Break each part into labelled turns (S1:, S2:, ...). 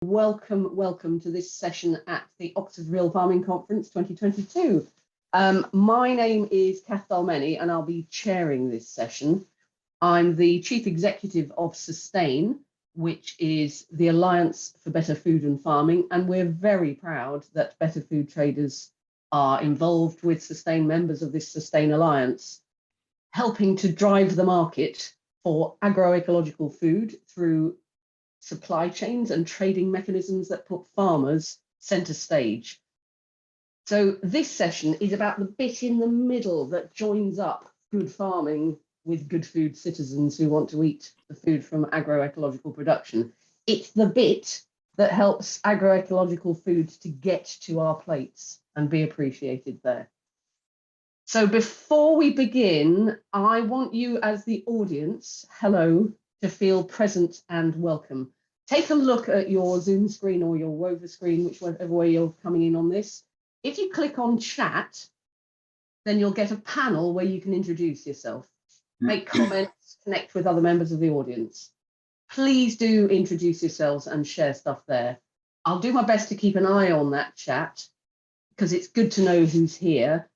S1: Welcome to this session at the Oxford Real Farming Conference 2022. My name is Kath Dalmeny and I'll be chairing this session. I'm the Chief Executive of Sustain, which is the Alliance for Better Food and Farming, and we're very proud that better food traders are involved with Sustain, members of this Sustain Alliance, helping to drive the market for agroecological food through supply chains and trading mechanisms that put farmers centre stage. So this session is about the bit in the middle that joins up good farming with good food citizens who want to eat the food from agroecological production. It's the bit that helps agroecological food to get to our plates and be appreciated there. So before we begin, I want you as the audience, hello, to feel present and welcome. Take a look at your Zoom screen or your Wova screen, whichever way you're coming in on this. If you click on chat, then you'll get a panel where you can introduce yourself, make comments, connect with other members of the audience. Please do introduce yourselves and share stuff there. I'll do my best to keep an eye on that chat because it's good to know who's here.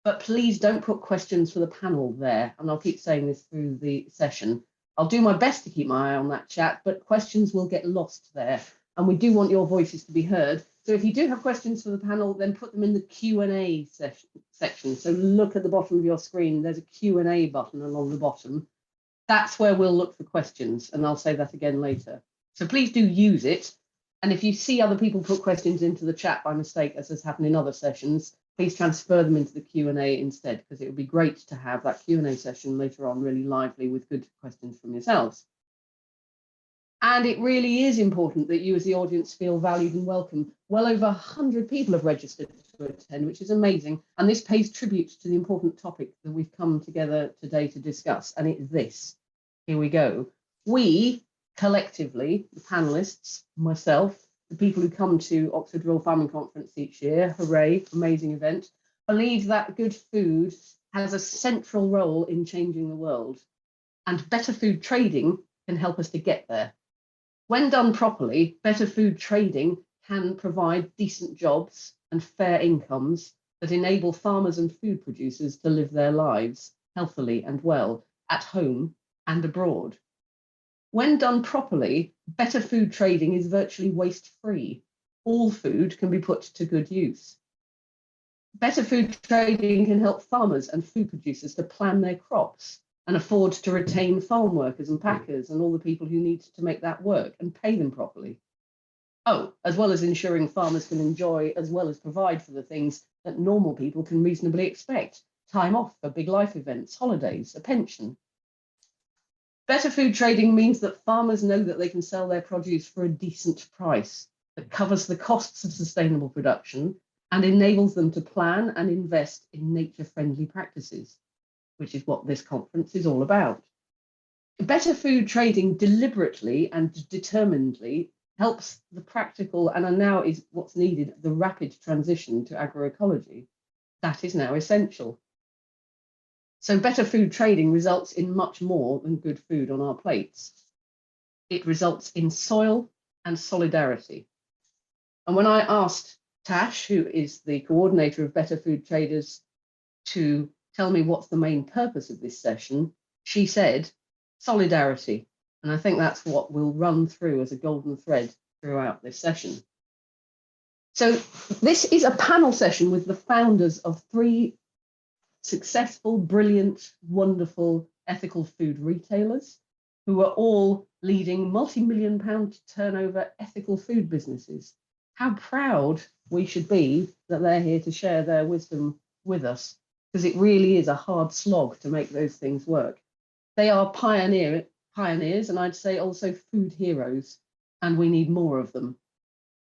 S1: But please don't put questions for the panel there. And I'll keep saying this through the session. I'll do my best to keep my eye on that chat, but questions will get lost there. And we do want your voices to be heard. So if you do have questions for the panel, then put them in the Q&A section. So look at the bottom of your screen. There's a Q&A button along the bottom. That's where we'll look for questions. And I'll say that again later. So please do use it. And if you see other people put questions into the chat by mistake, as has happened in other sessions, please transfer them into the Q&A instead, because it would be great to have that Q&A session later on really lively with good questions from yourselves. And it really is important that you as the audience feel valued and welcome. Well over 100 people have registered to attend, which is amazing. And this pays tribute to the important topic that we've come together today to discuss. And it's this. Here we go. We collectively, the panelists, myself, the people who come to Oxford Real Farming Conference each year, hooray, amazing event, believe that good food has a central role in changing the world, and better food trading can help us to get there. When done properly, better food trading can provide decent jobs and fair incomes that enable farmers and food producers to live their lives healthily and well at home and abroad. When done properly, better food trading is virtually waste-free. All food can be put to good use. Better food trading can help farmers and food producers to plan their crops and afford to retain farm workers and packers and all the people who need to make that work and pay them properly. Oh, as well as ensuring farmers can enjoy as well as provide for the things that normal people can reasonably expect: time off for big life events, holidays, a pension. Better food trading means that farmers know that they can sell their produce for a decent price that covers the costs of sustainable production and enables them to plan and invest in nature-friendly practices, which is what this conference is all about. Better food trading deliberately and determinedly helps the practical and now is what's needed, the rapid transition to agroecology. That is now essential. So better food trading results in much more than good food on our plates. It results in soil and solidarity. And when I asked Tash, who is the coordinator of Better Food Traders, to tell me what's the main purpose of this session, she said solidarity. And I think that's what we'll run through as a golden thread throughout this session. So this is a panel session with the founders of 3 successful, brilliant, wonderful, ethical food retailers who are all leading multi-million-pound turnover ethical food businesses. How proud we should be that they're here to share their wisdom with us, because it really is a hard slog to make those things work. They are pioneers, and I'd say also food heroes, and we need more of them.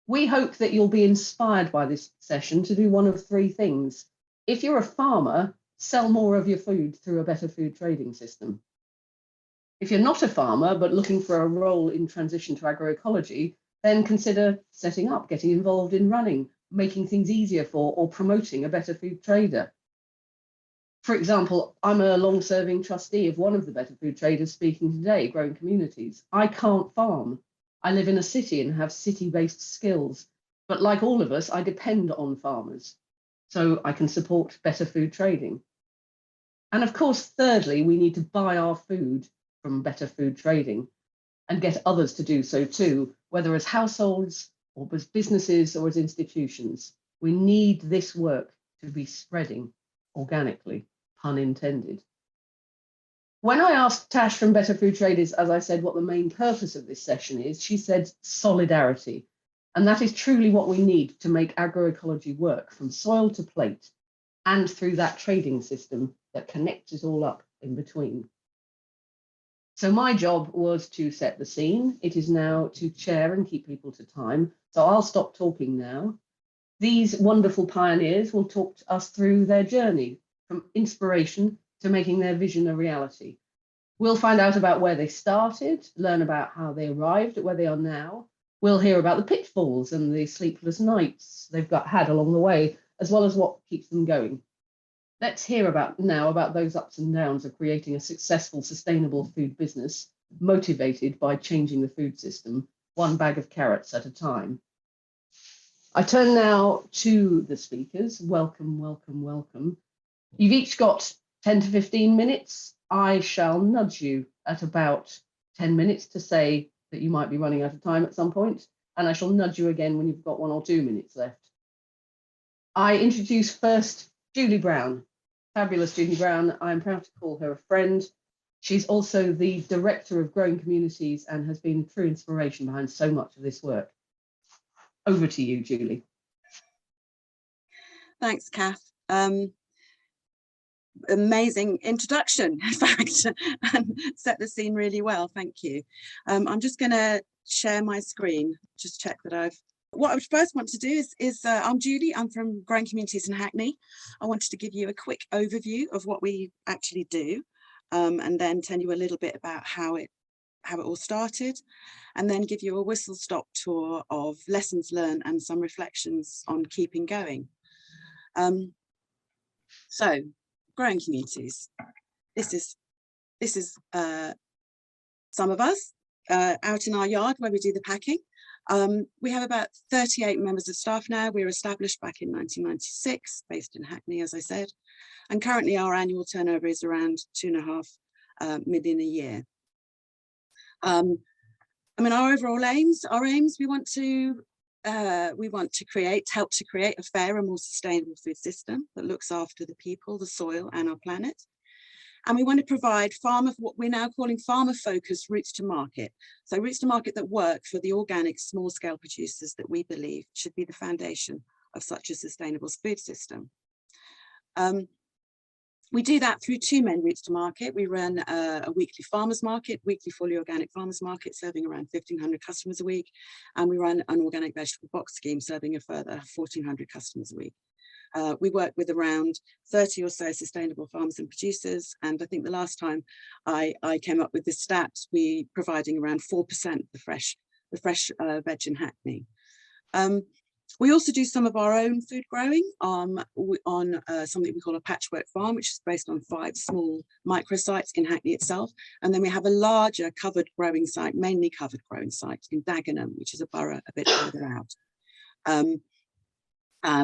S1: We hope that you'll be inspired by this session to do one of 3 things. If you're a farmer, sell more of your food through a better food trading system. If you're not a farmer, but looking for a role in transition to agroecology, then consider setting up, getting involved in running, making things easier for or promoting a better food trader. For example, I'm a long-serving trustee of one of the better food traders speaking today, Growing Communities. I can't farm, I live in a city and have city-based skills, but like all of us, I depend on farmers, so I can support better food trading. And of course, thirdly, we need to buy our food from better food trading and get others to do so too, whether as households or as businesses or as institutions. We need this work to be spreading organically, pun intended. When I asked Tash from Better Food Traders, as I said, what the main purpose of this session is, she said solidarity. And that is truly what we need to make agroecology work from soil to plate and through that trading system that connects it all up in between. So my job was to set the scene. It is now to chair and keep people to time. So I'll stop talking now. These wonderful pioneers will talk to us through their journey from inspiration to making their vision a reality. We'll find out about where they started, learn about how they arrived at where they are now. We'll hear about the pitfalls and the sleepless nights they've had along the way, as well as what keeps them going. Let's hear now about those ups and downs of creating a successful, sustainable food business, motivated by changing the food system, one bag of carrots at a time. I turn now to the speakers. Welcome, welcome, welcome. You've each got 10 to 15 minutes. I shall nudge you at about 10 minutes to say that you might be running out of time at some point, and I shall nudge you again when you've got 1 or 2 minutes left. I introduce first Julie Brown, fabulous Julie Brown. I'm proud to call her a friend. She's also the Director of Growing Communities and has been a true inspiration behind so much of this work. Over to you, Julie.
S2: Thanks, Kath. Amazing introduction, in fact, and set the scene really well. Thank you. I'm just going to share my screen, just check that what I first want to do is I'm Julie, I'm from Growing Communities in Hackney. I wanted to give you a quick overview of what we actually do, and then tell you a little bit about how it all started, and then give you a whistle-stop tour of lessons learned and some reflections on keeping going. So, Growing Communities. This is some of us out in our yard where we do the packing. We have about 38 members of staff now. We were established back in 1996, based in Hackney, as I said, and currently our annual turnover is around 2.5 million a year. I mean, our overall aims, we want to help to create a fair and more sustainable food system that looks after the people, the soil and our planet. And we want to provide what we're now calling farmer-focused routes to market. So routes to market that work for the organic small-scale producers that we believe should be the foundation of such a sustainable food system. We do that through 2 main routes to market. We run a weekly farmers market, weekly fully organic farmers market, serving around 1,500 customers a week. And we run an organic vegetable box scheme, serving a further 1,400 customers a week. We work with around 30 or so sustainable farmers and producers. And I think the last time I came up with this stat, we're providing around 4% of the fresh veg in Hackney. We also do some of our own food growing on something we call a patchwork farm, which is based on 5 small microsites in Hackney itself. And then we have a larger covered growing site, mainly covered growing site in Dagenham, which is a borough a bit further out.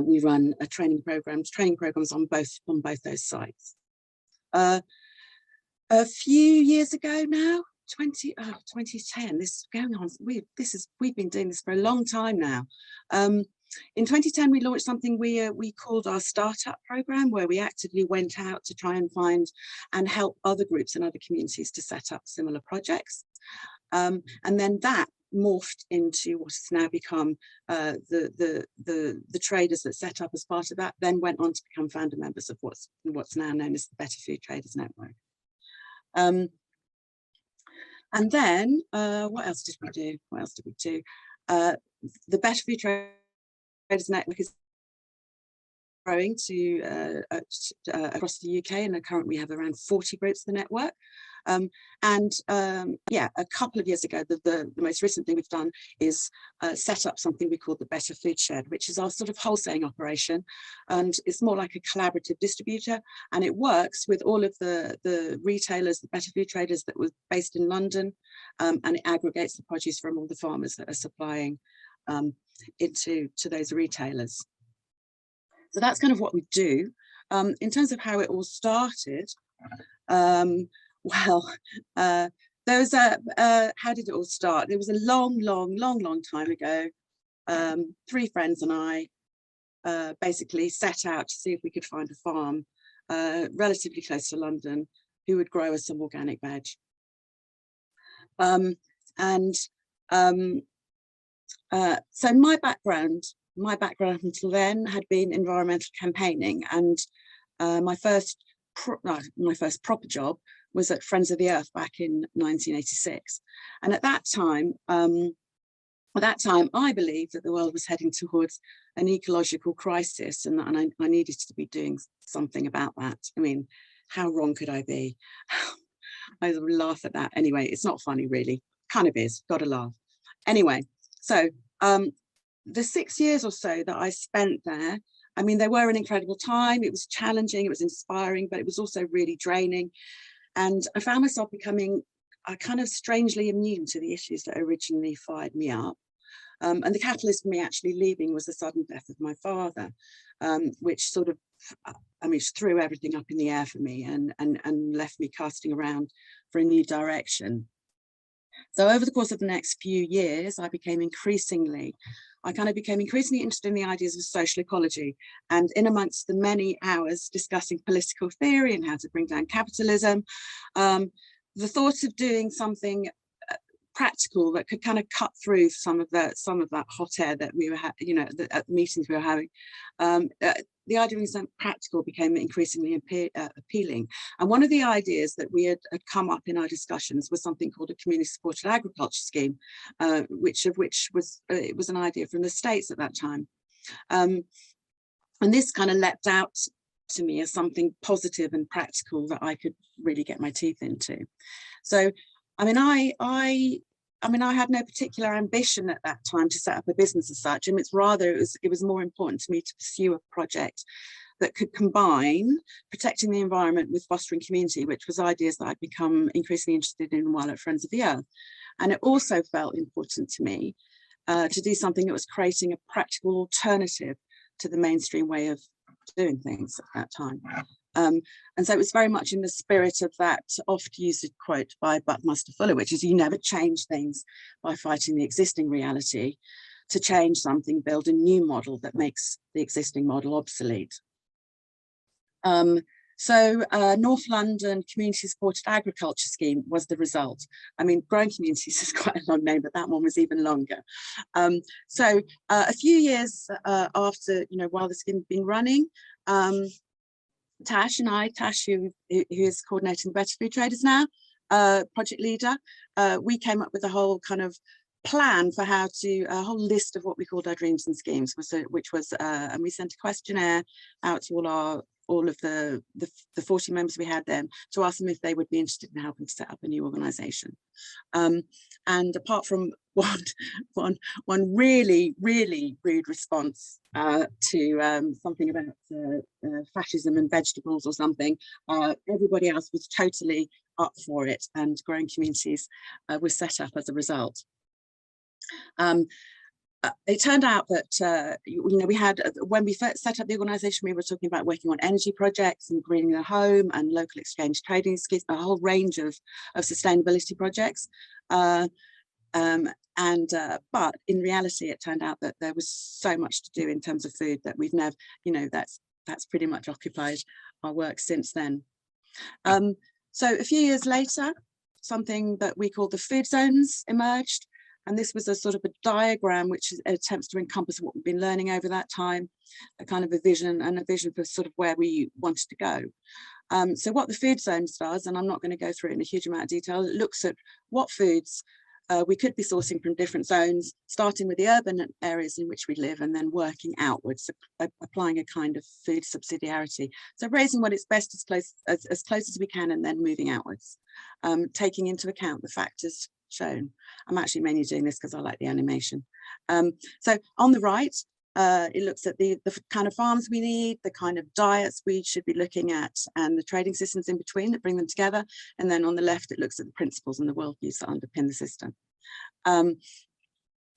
S2: We run training programs on both those sites. A few years ago now, 2010, this is going on. We've been doing this for a long time now. In 2010, we launched something we called our startup program, where we actively went out to try and find and help other groups and other communities to set up similar projects. And then that morphed into what has now become the traders that set up as part of that, then went on to become founder members of what's now known as the Better Food Traders Network. And then what else did we do? The Better Food Traders Network is growing to across the UK, and currently we have around 40 groups in the network. Yeah, a couple of years ago, the most recent thing we've done is set up something we call the Better Food Shed, which is our sort of wholesaling operation, and it's more like a collaborative distributor, and it works with all of the retailers, the better food traders that were based in London, and it aggregates the produce from all the farmers that are supplying into those retailers. So that's kind of what we do. In terms of how it all started, well, there was how did it all start? There was a long time ago. 3 friends and I basically set out to see if we could find a farm relatively close to London who would grow us some organic veg. So my background until then had been environmental campaigning, and my first proper job was at Friends of the Earth back in 1986. And at that time, I believed that the world was heading towards an ecological crisis, and I needed to be doing something about that. I mean, how wrong could I be? I laugh at that. Anyway, it's not funny really, kind of is, gotta laugh. Anyway, so the 6 years or so that I spent there, I mean, they were an incredible time. It was challenging, it was inspiring, but it was also really draining. And I found myself becoming kind of strangely immune to the issues that originally fired me up. And the catalyst for me actually leaving was the sudden death of my father, which sort of, I mean, threw everything up in the air for me and left me casting around for a new direction. So over the course of the next few years, I became increasingly interested in the ideas of social ecology, and in amongst the many hours discussing political theory and how to bring down capitalism, the thought of doing something practical that could kind of cut through some of that hot air that we were at the meetings we were having. The idea of doing something practical became increasingly appealing. And one of the ideas that we had come up in our discussions was something called a community supported agriculture scheme, which was an idea from the States at that time. And this kind of leapt out to me as something positive and practical that I could really get my teeth into. So, I mean, I had no particular ambition at that time to set up a business as such, and it was more important to me to pursue a project that could combine protecting the environment with fostering community, which was ideas that I'd become increasingly interested in while at Friends of the Earth. And it also felt important to me to do something that was creating a practical alternative to the mainstream way of doing things at that time. And so it was very much in the spirit of that oft used quote by Buckminster Fuller, which is, you never change things by fighting the existing reality. To change something, build a new model that makes the existing model obsolete. So North London Community Supported Agriculture Scheme was the result. I mean, growing communities is quite a long name, but that one was even longer. So a few years after, while the scheme had been running, Tash, who is coordinating Better Food Traders now, project leader, we came up with a whole kind of plan for how to, a whole list of what we called our dreams and schemes, which was, and we sent a questionnaire out to all of the 40 members we had then to ask them if they would be interested in helping to set up a new organisation. And apart from one really rude response to something about fascism and vegetables or something, everybody else was totally up for it, and growing communities was set up as a result. It turned out that we had, when we first set up the organisation, we were talking about working on energy projects and greening the home and local exchange trading schemes, a whole range of sustainability projects. But in reality, it turned out that there was so much to do in terms of food that we've never, that's pretty much occupied our work since then. So a few years later, something that we called the food zones emerged. And this was a sort of a diagram which attempts to encompass what we've been learning over that time, a kind of a vision for sort of where we wanted to go. So what the food zones does, and I'm not going to go through it in a huge amount of detail, it looks at what foods we could be sourcing from different zones, starting with the urban areas in which we live and then working outwards, applying a kind of food subsidiarity. So raising what is best as close as we can and then moving outwards, taking into account the factors shown. I'm actually mainly doing this because I like the animation. So on the right, it looks at the kind of farms we need, the kind of diets we should be looking at, and the trading systems in between that bring them together. And then on the left, it looks at the principles and the worldviews that underpin the system.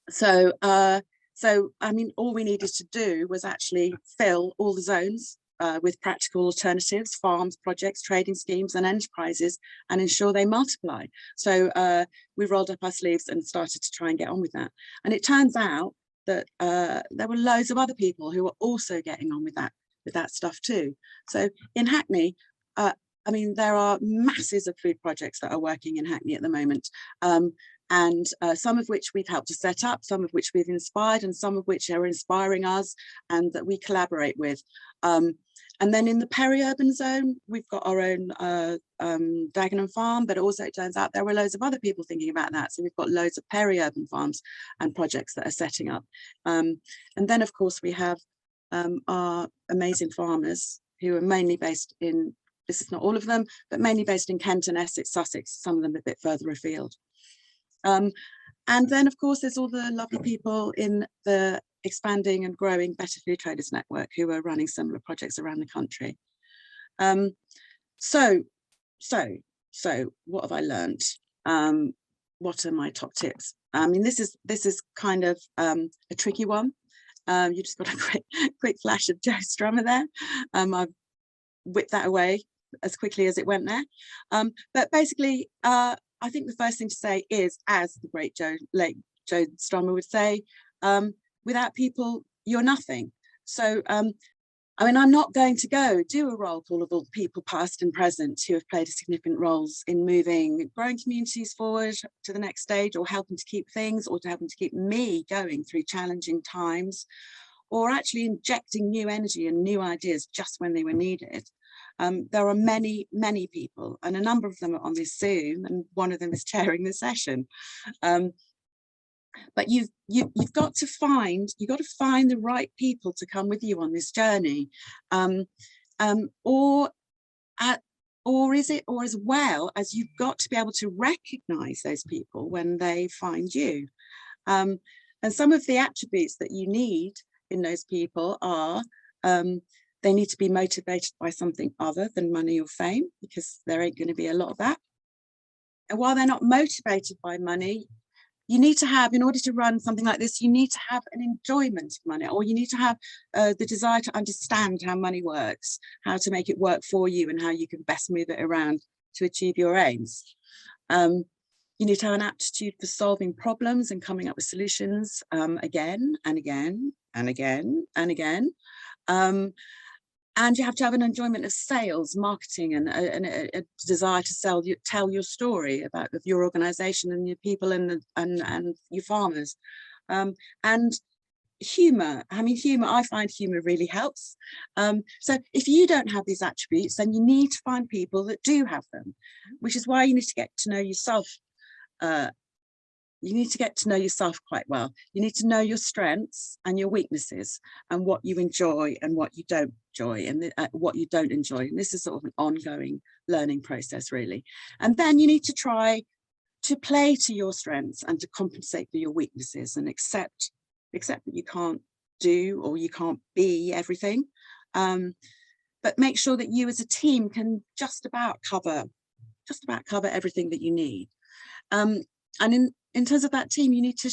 S2: So I mean, all we needed to do was actually fill all the zones with practical alternatives, farms, projects, trading schemes and enterprises, and ensure they multiply. So we rolled up our sleeves and started to try and get on with that. And it turns out that there were loads of other people who were also getting on with that stuff too. So in Hackney, I mean, there are masses of food projects that are working in Hackney at the moment. And some of which we've helped to set up, some of which we've inspired, and some of which are inspiring us and that we collaborate with. And then in the peri-urban zone, we've got our own Dagenham farm, but also it turns out there were loads of other people thinking about that. So we've got loads of peri-urban farms and projects that are setting up. And then, of course, we have our amazing farmers who are mainly based in, this is not all of them, but mainly based in Kent and Essex, Sussex, some of them a bit further afield. And then, of course, there's all the lovely people in the expanding and growing Better Food Traders Network who are running similar projects around the country. So what have I learned? What are my top tips? I mean, this is kind of a tricky one. You just got a quick flash of Joe Strummer there. I've whipped that away as quickly as it went there. But basically, I think the first thing to say is, as the great late Joe Strummer would say, without people, you're nothing. So, I mean, I'm not going to go do a roll call of all the people past and present who have played significant roles in moving growing communities forward to the next stage, or helping to keep things, or to helping to keep me going through challenging times, or actually injecting new energy and new ideas just when they were needed. There are many, many people, and a number of them are on this Zoom, and one of them is chairing the session. But you've got to find the right people to come with you on this journey, or as well as you've got to be able to recognize those people when they find you. And some of the attributes that you need in those people are they need to be motivated by something other than money or fame, because there ain't going to be a lot of that. And while they're not motivated by money, you need to have, in order to run something like this, you need to have an enjoyment of money, or you need to have the desire to understand how money works, how to make it work for you, and how you can best move it around to achieve your aims. You need to have an aptitude for solving problems and coming up with solutions again and again and again and again. And you have to have an enjoyment of sales, marketing, and a desire to tell your story of your organisation and your people and your farmers. And humour. I mean, I find humour really helps. So if you don't have these attributes, then you need to find people that do have them, which is why you need to get to know yourself. You need to get to know yourself quite well. You need to know your strengths and your weaknesses, and what you enjoy and what you don't enjoy, and what you don't enjoy. And this is sort of an ongoing learning process, really. And then you need to try to play to your strengths and to compensate for your weaknesses, and accept that you can't do or you can't be everything. But make sure that you as a team can just about cover everything that you need. And in terms of that team, you need to,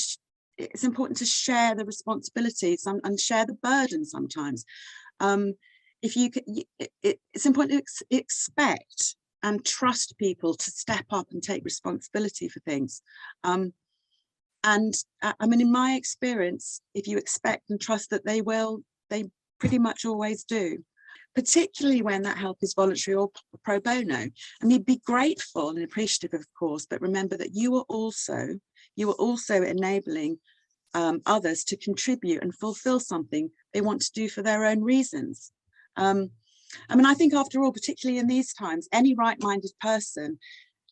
S2: it's important to share the responsibilities and share the burden sometimes. It's important to expect and trust people to step up and take responsibility for things. And I mean, in my experience, if you expect and trust that they will, they pretty much always do. Particularly when that help is voluntary or pro bono. I mean, be grateful and appreciative, of course, but remember that you are also enabling others to contribute and fulfill something they want to do for their own reasons. I mean, I think after all, particularly in these times, any right-minded person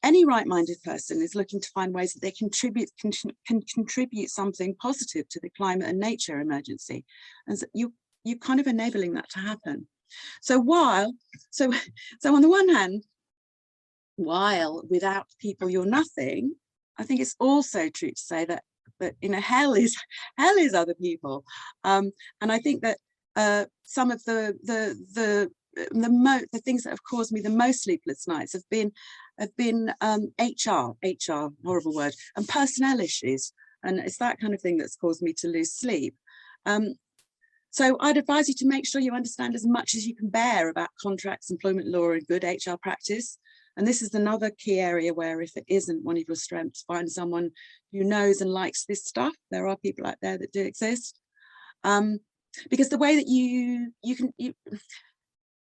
S2: any right-minded person is looking to find ways that they can contribute something positive to the climate and nature emergency. And so you're kind of enabling that to happen. So on the one hand, while without people you're nothing, I think it's also true to say that hell is other people. And I think that some of the things that have caused me the most sleepless nights have been HR, horrible word, and personnel issues. And it's that kind of thing that's caused me to lose sleep. So I'd advise you to make sure you understand as much as you can bear about contracts, employment law, and good HR practice. And this is another key area where, if it isn't one of your strengths, find someone who knows and likes this stuff. There are people out there that do exist. Because the way that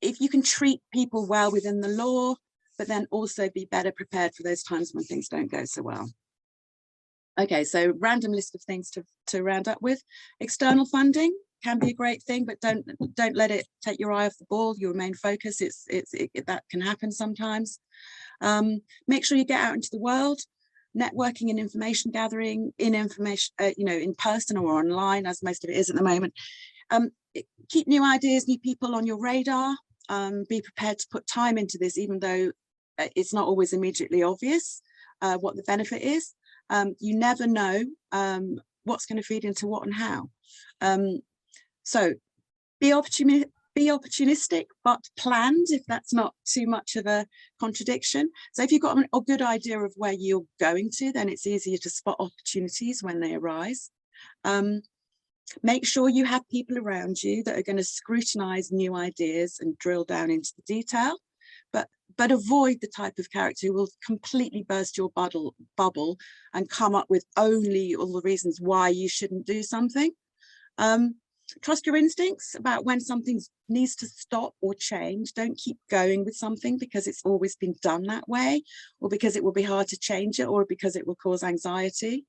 S2: if you can treat people well within the law, but then also be better prepared for those times when things don't go so well. Okay, so random list of things to round up with. External funding can be a great thing, but don't let it take your eye off the ball, your main focus. That can happen sometimes. Make sure you get out into the world, networking and information gathering in person or online, as most of it is at the moment. Keep new ideas, new people on your radar. Be prepared to put time into this, even though it's not always immediately obvious what the benefit is. You never know what's going to feed into what and how. So be opportunistic, but planned, if that's not too much of a contradiction. So if you've got a good idea of where you're going to, then it's easier to spot opportunities when they arise. Make sure you have people around you that are going to scrutinize new ideas and drill down into the detail, but avoid the type of character who will completely burst your bubble and come up with only all the reasons why you shouldn't do something. Trust your instincts about when something needs to stop or change. Don't keep going with something because it's always been done that way, or because it will be hard to change it, or because it will cause anxiety.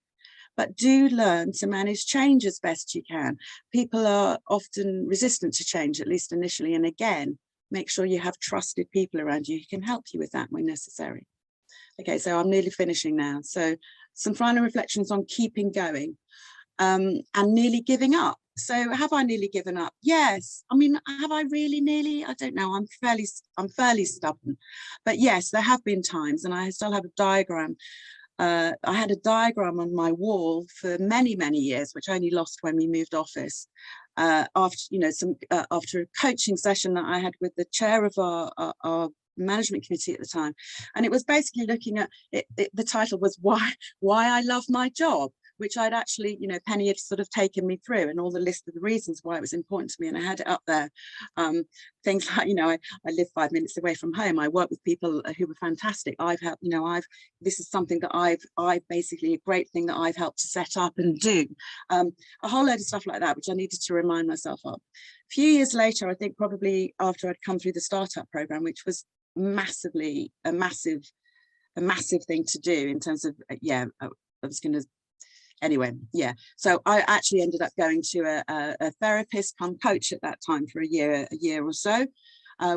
S2: But do learn to manage change as best you can. People are often resistant to change, at least initially. And again, make sure you have trusted people around you who can help you with that when necessary. Okay, so I'm nearly finishing now. So some final reflections on keeping going and nearly giving up. So have I nearly given up? Yes. I mean, have I really nearly? I don't know. I'm fairly stubborn. But yes, there have been times, and I still have a diagram. I had a diagram on my wall for many, many years, which I only lost when we moved office. After a coaching session that I had with the chair of our management committee at the time, and it was basically looking at it. The title was "Why I Love My Job," which I'd actually, Penny had sort of taken me through, and all the list of the reasons why it was important to me, and I had it up there. Things like, I live 5 minutes away from home. I work with people who were fantastic. This is something that I've basically, a great thing that I've helped to set up and do. A whole load of stuff like that, which I needed to remind myself of. A few years later, I think probably after I'd come through the startup program, which was a massive thing to do in terms of, anyway, yeah. So I actually ended up going to a therapist come coach at that time for a year or so,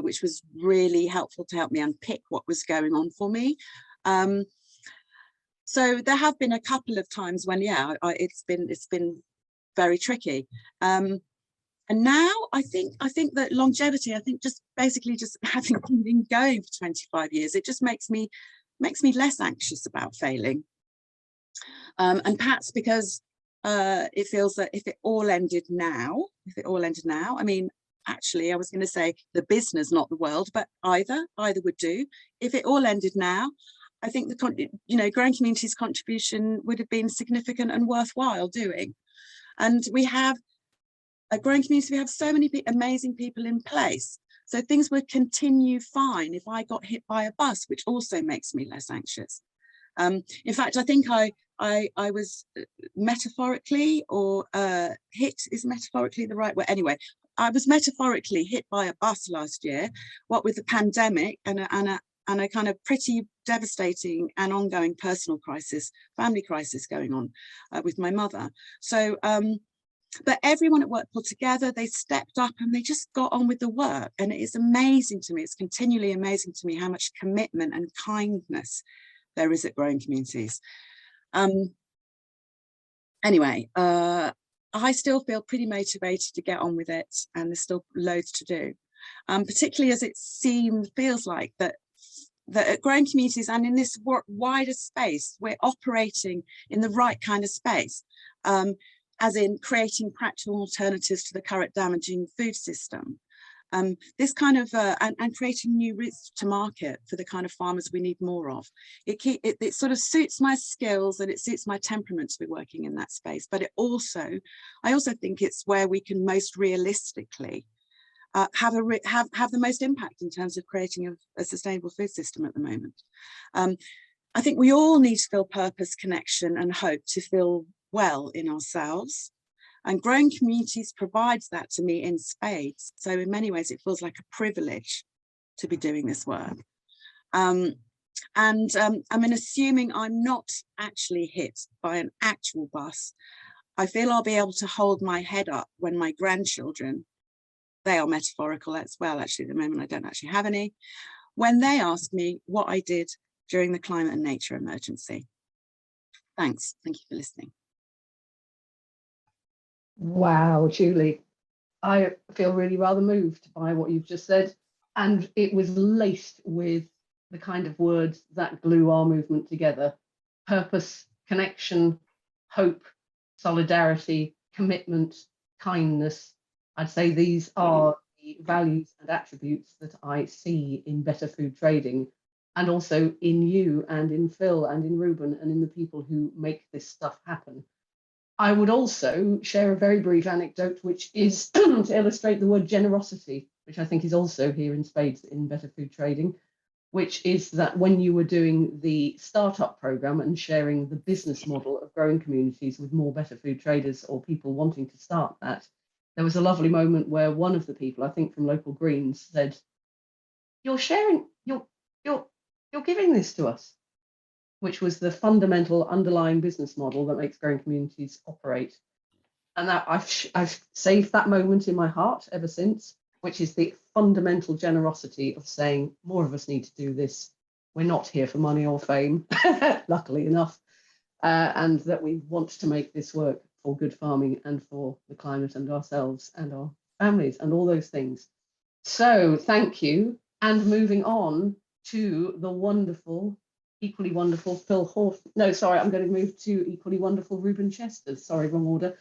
S2: which was really helpful to help me unpick what was going on for me. So there have been a couple of times when, it's been very tricky. And now I think that longevity, just having been going for 25 years, it just makes me less anxious about failing. And perhaps because it feels that if it all ended now, I mean, actually, I was going to say the business, not the world, but either would do. If it all ended now, I think the growing community's contribution would have been significant and worthwhile doing. And we have a growing community. We have so many amazing people in place. So things would continue fine if I got hit by a bus, which also makes me less anxious. In fact, I think I was metaphorically, or hit is metaphorically the right word. Anyway, I was metaphorically hit by a bus last year, what with the pandemic and a kind of pretty devastating and ongoing personal crisis, family crisis going on with my mother. So, but everyone at work pulled together, they stepped up and they just got on with the work. And it is amazing to me, it's continually amazing to me how much commitment and kindness there is at growing communities. Anyway, I still feel pretty motivated to get on with it, and there's still loads to do, particularly as it feels like that at growing communities and in this wider space, we're operating in the right kind of space, as in creating practical alternatives to the current damaging food system. This kind of and creating new routes to market for the kind of farmers we need more of. It sort of suits my skills and it suits my temperament to be working in that space. But I also think it's where we can most realistically have the most impact in terms of creating a sustainable food system at the moment. I think we all need to feel purpose, connection, and hope to feel well in ourselves. And growing communities provides that to me in spades. So in many ways, it feels like a privilege to be doing this work. I mean, assuming I'm not actually hit by an actual bus, I feel I'll be able to hold my head up when my grandchildren, they are metaphorical as well, actually, at the moment I don't actually have any, when they ask me what I did during the climate and nature emergency. Thanks. Thank you for listening.
S1: Wow, Julie, I feel really rather moved by what you've just said. And it was laced with the kind of words that glue our movement together: purpose, connection, hope, solidarity, commitment, kindness. I'd say these are the values and attributes that I see in better food trading, and also in you and in Phil and in Reuben and in the people who make this stuff happen. I would also share a very brief anecdote, which is to illustrate the word generosity, which I think is also here in spades in better food trading, which is that when you were doing the startup program and sharing the business model of growing communities with more better food traders or people wanting to start that, there was a lovely moment where one of the people, I think from Local Greens, said, "You're sharing, you're giving this to us," which was the fundamental underlying business model that makes growing communities operate. And that I've saved that moment in my heart ever since, which is the fundamental generosity of saying more of us need to do this. We're not here for money or fame, luckily enough, and that we want to make this work for good farming and for the climate and ourselves and our families and all those things. So thank you. And moving on to the wonderful, equally wonderful Phil Horton. No, sorry, I'm going to move to equally wonderful Reuben Chester. Sorry, wrong order.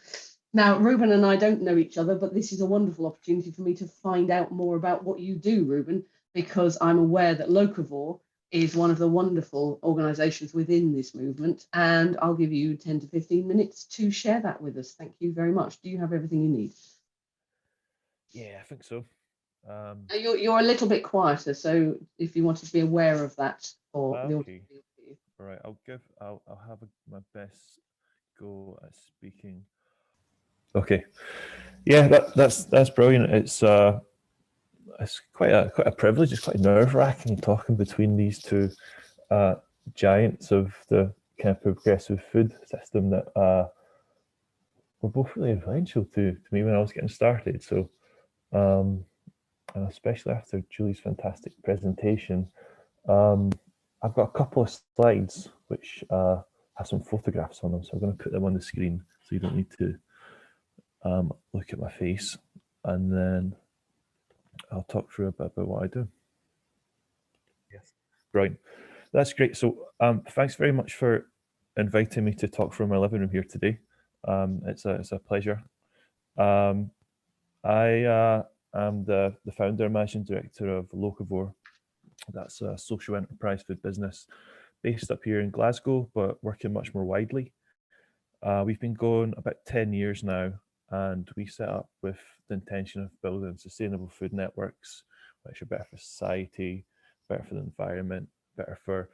S1: Now, Reuben and I don't know each other, but this is a wonderful opportunity for me to find out more about what you do, Reuben, because I'm aware that Locavore is one of the wonderful organisations within this movement, and I'll give you 10 to 15 minutes to share that with us. Thank you very much. Do you have everything you need?
S3: Yeah, I think so.
S1: You're a little bit quieter, so if you wanted to be aware of that, or
S3: okay. All right, I'll have my best go at speaking. Okay, yeah, that's brilliant. It's quite a privilege. It's quite nerve-wracking talking between these two giants of the kind of progressive food system that were both really influential to me when I was getting started. So, and especially after Julie's fantastic presentation, I've got a couple of slides which have some photographs on them. So I'm going to put them on the screen so you don't need to look at my face, and then I'll talk through a bit about what I do. Yes, brilliant. That's great. So thanks very much for inviting me to talk from my living room here today. It's a pleasure. I am the founder and managing director of Locavore. That's a social enterprise food business based up here in Glasgow, but working much more widely. We've been going about 10 years now, and we set up with the intention of building sustainable food networks, which are better for society, better for the environment, better for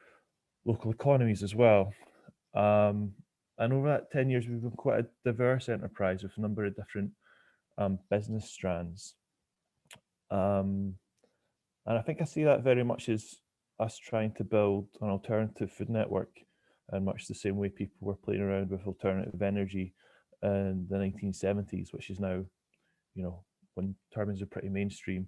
S3: local economies as well. And over that 10 years, we've been quite a diverse enterprise with a number of different business strands. And I think I see that very much as us trying to build an alternative food network, in much the same way people were playing around with alternative energy in the 1970s, which is now, you know, when turbines are pretty mainstream.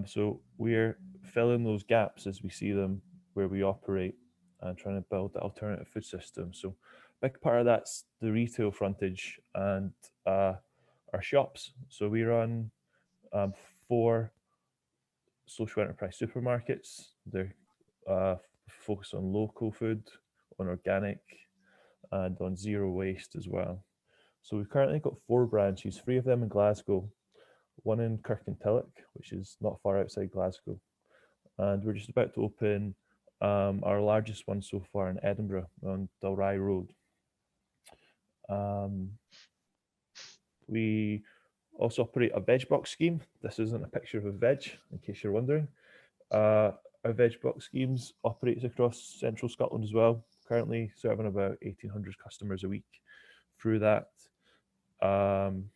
S3: So we're filling those gaps as we see them where we operate. and trying to build the alternative food system. So big part of that's the retail frontage and our shops. So we run 4 social enterprise supermarkets. They're focused on local food, on organic, and on zero waste as well. So we've currently got 4 branches, 3 of them in Glasgow, 1 in Kirkintilloch, which is not far outside Glasgow. And we're just about to open our largest one so far in Edinburgh on Dalmeny Road. We also operate a veg box scheme. This isn't a picture of a veg, in case you're wondering. Our veg box schemes operates across central Scotland as well, currently serving about 1,800 customers a week through that. And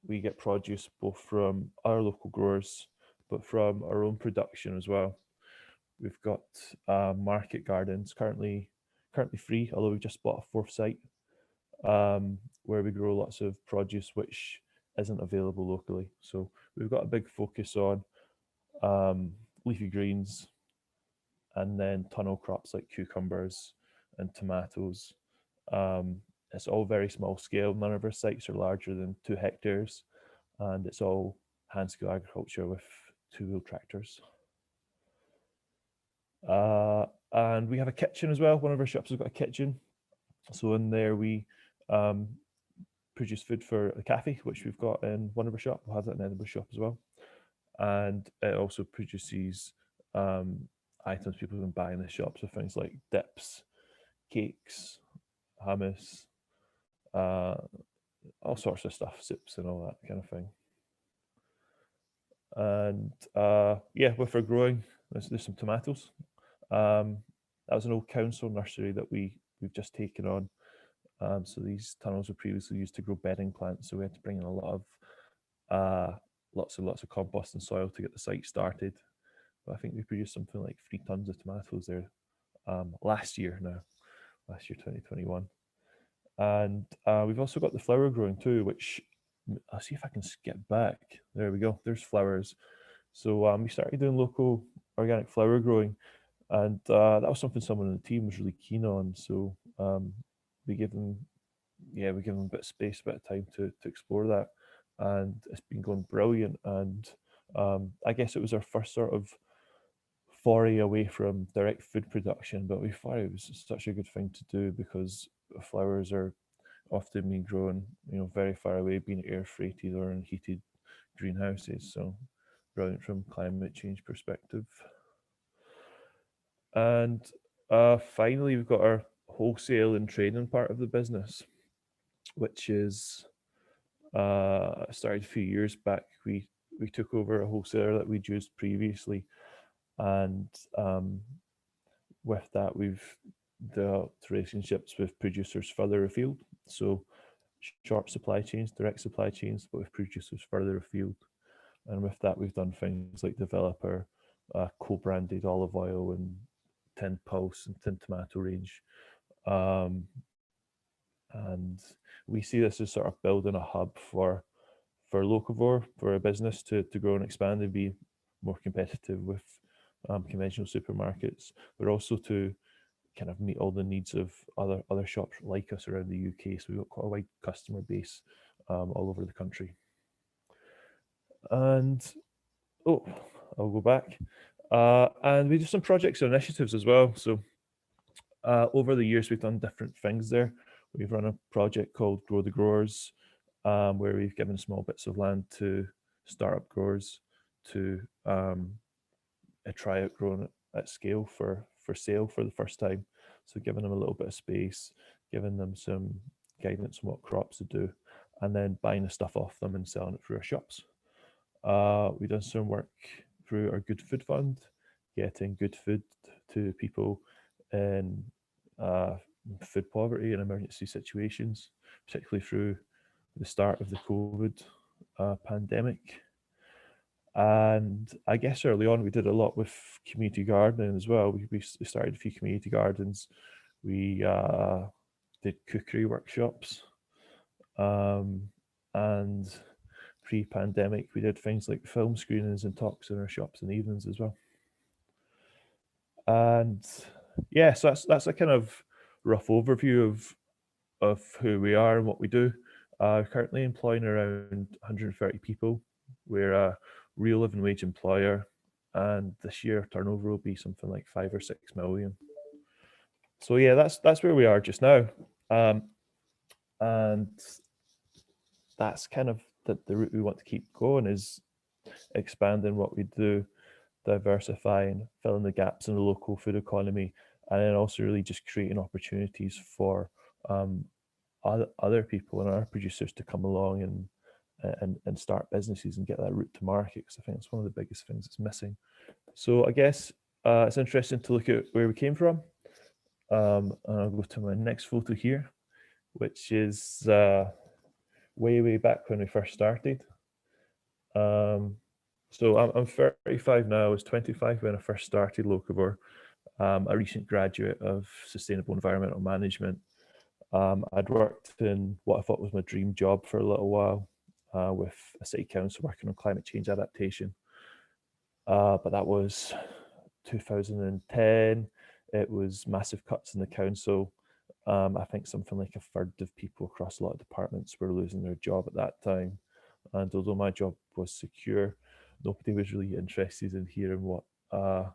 S3: we get produce both from our local growers, but from our own production as well. We've got market gardens currently free, although we've just bought a 4th site where we grow lots of produce which isn't available locally. So we've got a big focus on leafy greens and then tunnel crops like cucumbers and tomatoes. It's all very small scale. None of our sites are larger than 2 hectares, and it's all hand scale agriculture with 2-wheel tractors. And we have a kitchen as well. One of our shops has got a kitchen. So in there we produce food for the cafe, which we've got in one of our shops. We'll have that in Edinburgh shop as well. And it also produces items people can buy in the shops, so things like dips, cakes, hummus, all sorts of stuff, soups and all that kind of thing. And yeah, with our growing, there's some tomatoes. That was an old council nursery that we've just taken on. So these tunnels were previously used to grow bedding plants, so we had to bring in a lot of lots of compost and soil to get the site started. But I think we produced something like 3 tons of tomatoes there last year 2021. And we've also got the flower growing too, which I'll see if I can skip back. There we go. There's flowers. So we started doing local organic flower growing, and that was something someone in the team was really keen on. So we give them a bit of space, a bit of time to explore that, and it's been going brilliant. And I guess it was our first sort of foray away from direct food production, but we thought it was such a good thing to do because flowers are often being grown, very far away, being air freighted or in heated greenhouses. So brilliant from climate change perspective. And finally, we've got our wholesale and trading part of the business, which is started a few years back. We took over a wholesaler that we'd used previously, and with that we've developed relationships with producers further afield. So short supply chains, direct supply chains, but with producers further afield. And with that we've done things like develop our co-branded olive oil and tinned pulse and tinned tomato range. And we see this as sort of building a hub for locavore, for a business to grow and expand and be more competitive with conventional supermarkets, but also to kind of meet all the needs of other shops like us around the UK. So we've got quite a wide customer base all over the country. And I'll go back. And we do some projects and initiatives as well. So over the years, we've done different things there. We've run a project called Grow the Growers, where we've given small bits of land to startup growers to try out growing at scale for sale for the first time. So giving them a little bit of space, giving them some guidance on what crops to do, and then buying the stuff off them and selling it through our shops. We've done some work through our Good Food Fund, getting good food to people in food poverty and emergency situations, particularly through the start of the COVID pandemic. And I guess early on we did a lot with community gardening as well. We started a few community gardens. We did cookery workshops, and pre-pandemic we did things like film screenings and talks in our shops in the evenings as well. And yeah, so that's a kind of rough overview of who we are and what we do. Currently employing around 130 people. We're a real living wage employer, and this year turnover will be something like 5 or 6 million. So yeah, that's where we are just now, and that's kind of the route we want to keep going, is expanding what we do, diversifying, filling the gaps in the local food economy, and then also really just creating opportunities for other people and our producers to come along and start businesses and get that route to market, because I think it's one of the biggest things that's missing. So I guess it's interesting to look at where we came from. And I'll go to my next photo here, which is way back when we first started. So I'm 35 now. I was 25 when I first started Locavore. A recent graduate of sustainable environmental management. I'd worked in what I thought was my dream job for a little while, with a city council working on climate change adaptation. But that was 2010. It was massive cuts in the council. I think something like a third of people across a lot of departments were losing their job at that time. And although my job was secure, nobody was really interested in hearing what a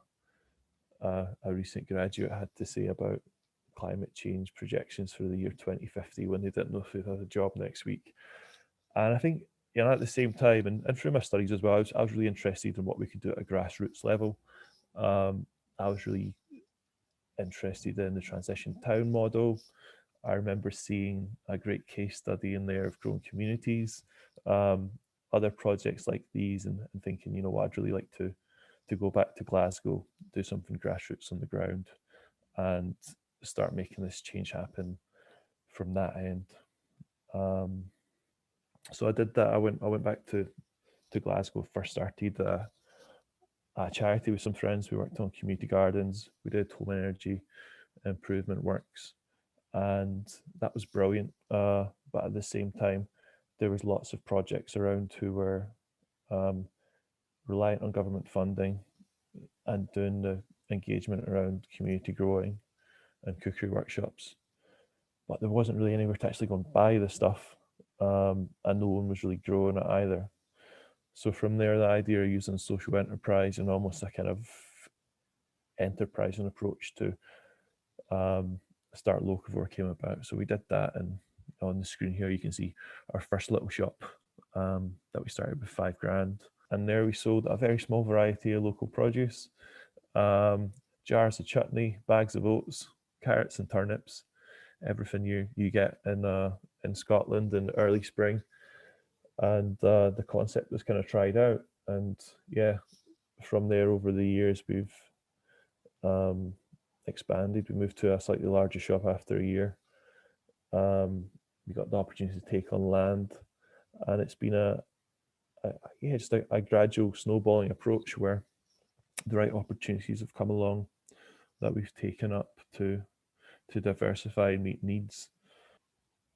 S3: recent graduate had to say about climate change projections for the year 2050 when they didn't know if they'd have a job next week. And I think, at the same time, and through my studies as well, I was really interested in what we could do at a grassroots level. I was really interested in the transition town model. I remember seeing a great case study in there of growing communities, other projects like these, and thinking, I'd really like to go back to Glasgow, do something grassroots on the ground, and start making this change happen from that end. So I did that. I went back to Glasgow. First started a charity with some friends. We worked on community gardens. We did home energy improvement works, and that was brilliant. But at the same time, there was lots of projects around who were reliant on government funding and doing the engagement around community growing and cookery workshops. But there wasn't really anywhere to actually go and buy the stuff, and no one was really growing it either. So from there, the idea of using social enterprise and almost a kind of enterprising approach to start Locavore came about. So we did that, and on the screen here you can see our first little shop that we started with $5,000, and there we sold a very small variety of local produce, jars of chutney, bags of oats, carrots and turnips, everything you get in Scotland in early spring. And the concept was kind of tried out, and yeah, from there over the years we've expanded. We moved to a slightly larger shop after a year. We got the opportunity to take on land, and it's been just a gradual snowballing approach where the right opportunities have come along that we've taken up to diversify and meet needs.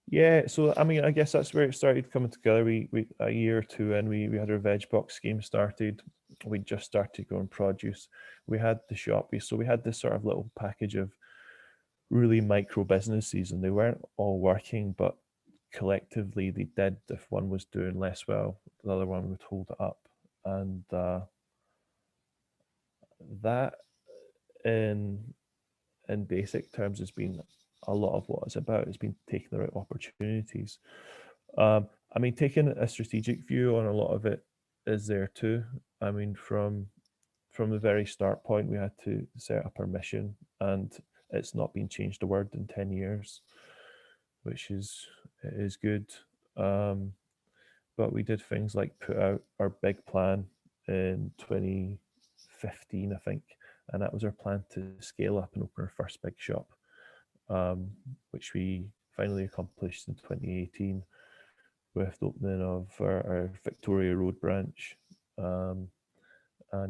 S3: Yeah, so I mean, I guess that's where it started coming together. We a year or two in, we had our veg box scheme started. We just started growing produce. We had the shop, so we had this sort of little package of really micro businesses, and they weren't all working, but collectively they did. If one was doing less well, the other one would hold it up, and that in basic terms has been a lot of what it's about. It's been taking the right opportunities. I mean, taking a strategic view on a lot of it is there too. I mean, from the very start point, we had to set up our mission, and it's not been changed a word in 10 years, which is good. But we did things like put out our big plan in 2015, I think, and that was our plan to scale up and open our first big shop, which we finally accomplished in 2018 with the opening of our Victoria Road branch. And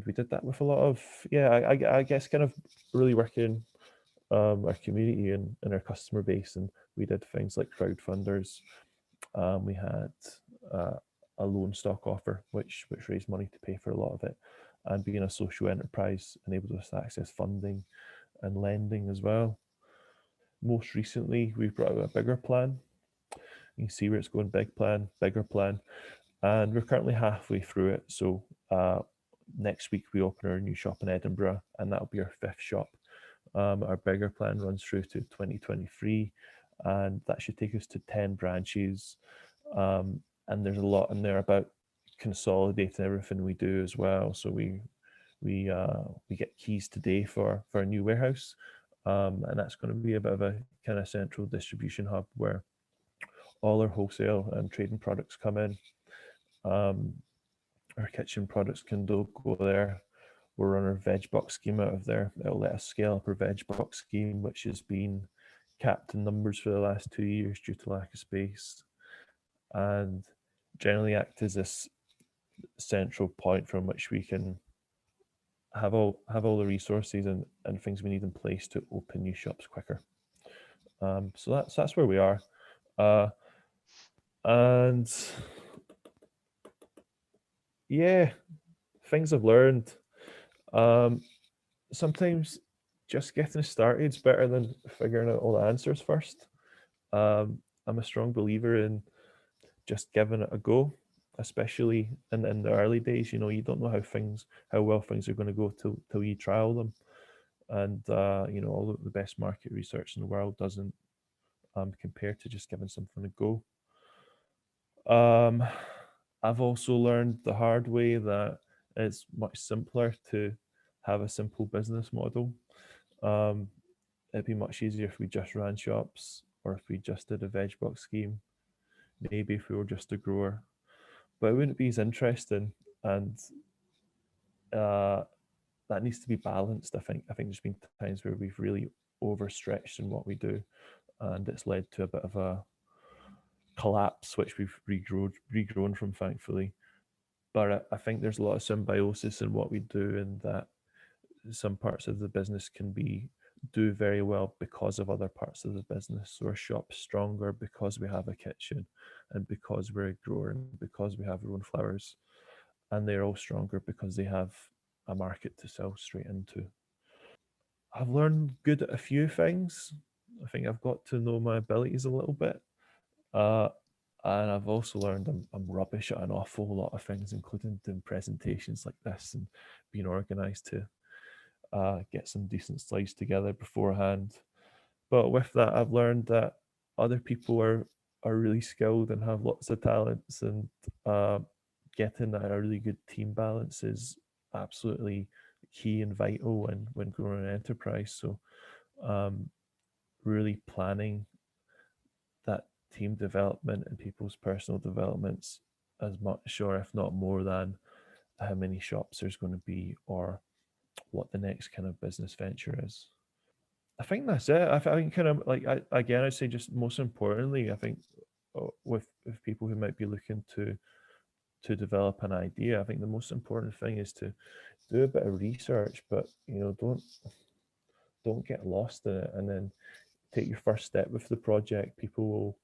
S3: we did that with a lot of, I guess kind of really working our community and our customer base. And we did things like crowdfunders. We had a loan stock offer, which raised money to pay for a lot of it. and being a social enterprise enabled us to access funding and lending as well. Most recently, we've brought out a bigger plan. You can see where it's going: big plan, bigger plan, and we're currently halfway through it. So next week we open our new shop in Edinburgh, and that'll be our 5th shop. Our bigger plan runs through to 2023, and that should take us to 10 branches. And there's a lot in there about consolidating everything we do as well. So we get keys today for a new warehouse, and that's going to be a bit of a kind of central distribution hub where all our wholesale and trading products come in. Our kitchen products can go there. We're on our veg box scheme out of there. It'll let us scale up our veg box scheme, which has been capped in numbers for the last 2 years due to lack of space, and generally act as this central point from which we can have all the resources and things we need in place to open new shops quicker. So that's where we are. And yeah, things I've learned. Sometimes just getting started is better than figuring out all the answers first. I'm a strong believer in just giving it a go, especially in the early days. You know, you don't know how well things are going to go till you trial them. And you know, all the best market research in the world doesn't compare to just giving something a go. I've also learned the hard way that it's much simpler to have a simple business model. It'd be much easier if we just ran shops, or if we just did a veg box scheme, maybe if we were just a grower, but it wouldn't be as interesting, and that needs to be balanced. I think there's been times where we've really overstretched in what we do, and it's led to a bit of a collapse, which we've regrown from, thankfully. But I think there's a lot of symbiosis in what we do, and that some parts of the business can do very well because of other parts of the business. So our shop's stronger because we have a kitchen, and because we're a grower, and because we have our own flowers, and they're all stronger because they have a market to sell straight into. I've learned good at a few things. I think I've got to know my abilities a little bit. And I've also learned I'm rubbish at an awful lot of things, including doing presentations like this and being organised to get some decent slides together beforehand. But with that, I've learned that other people are really skilled and have lots of talents, and getting a really good team balance is absolutely key and vital when growing an enterprise. So really planning that team development and people's personal developments as much, or if not more than, how many shops there's going to be or what the next kind of business venture is. I think that's it. I think kind of like, again, I'd say just most importantly, I think with people who might be looking to develop an idea, I think the most important thing is to do a bit of research, but you know, don't get lost in it, and then take your first step with the project. People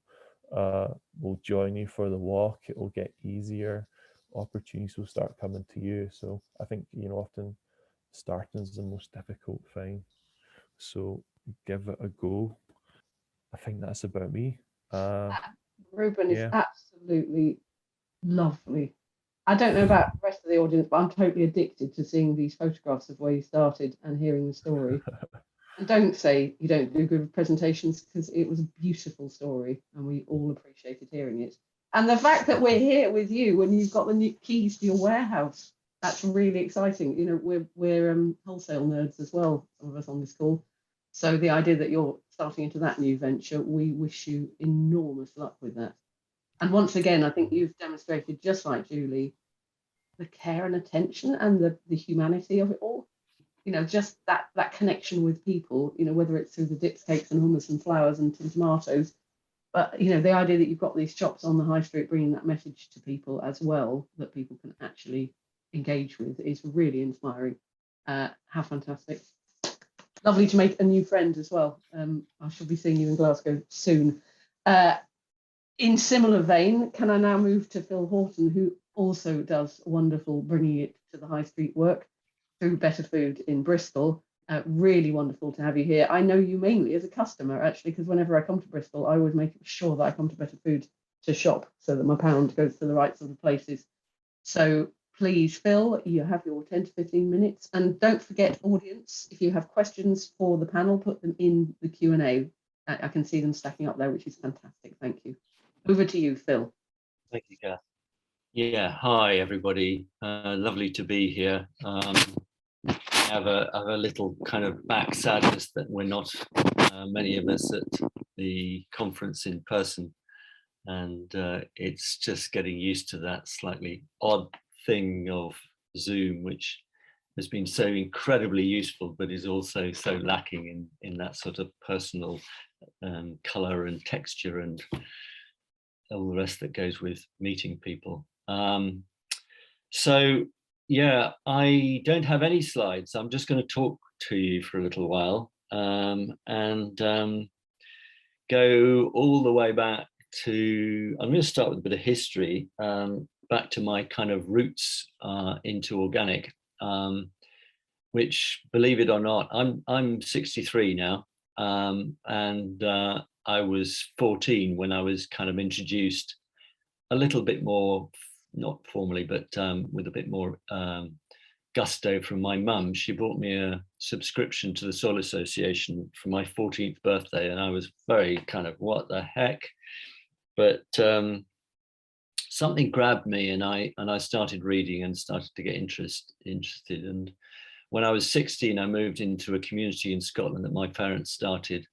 S3: will join you for the walk. It will get easier. Opportunities will start coming to you. So I think, you know, often starting is the most difficult thing. So give it a go. I think that's about me.
S1: Reuben is
S3: yeah.
S1: absolutely lovely. I don't know about the rest of the audience, but I'm totally addicted to seeing these photographs of where you started and hearing the story. And don't say you don't do good presentations, because it was a beautiful story and we all appreciated hearing it. And the fact that we're here with you when you've got the new keys to your warehouse, that's really exciting. You know, we're wholesale nerds as well, some of us on this call. So the idea that you're starting into that new venture, we wish you enormous luck with that. And once again, I think you've demonstrated, just like Julie, the care and attention and the humanity of it all. You know, just that connection with people, you know, whether it's through the dips, cakes and hummus and flowers and tomatoes. But, you know, the idea that you've got these shops on the high street bringing that message to people as well, that people can actually engage with, is really inspiring. How fantastic. Lovely to make a new friend as well. I shall be seeing you in Glasgow soon. In similar vein, can I now move to Phil Horton, who also does wonderful bringing it to the high street work through Better Food in Bristol. Really wonderful to have you here. I know you mainly as a customer, actually, because whenever I come to Bristol, I always make sure that I come to Better Food to shop so that my pound goes to the right sort of places. So please, Phil, you have your 10 to 15 minutes. And don't forget, audience, if you have questions for the panel, put them in the Q&A. I can see them stacking up there, which is fantastic. Thank you. Over to you, Phil.
S4: Thank you, Kath. Yeah, hi everybody. Lovely to be here. I have a little kind of back sadness that we're not many of us at the conference in person, and it's just getting used to that slightly odd thing of Zoom, which has been so incredibly useful, but is also so lacking in that sort of personal color and texture and all the rest that goes with meeting people. So yeah, I don't have any slides. I'm just going to talk to you for a little while and go all the way back to, I'm going to start with a bit of history, back to my kind of roots into organic, which, believe it or not, I'm 63 now, and I was 14 when I was kind of introduced a little bit more, not formally, but with a bit more gusto from my mum. She bought me a subscription to the Soil Association for my 14th birthday, and I was very kind of, what the heck? But something grabbed me, and I started reading and started to get interested. And when I was 16, I moved into a community in Scotland that my parents started,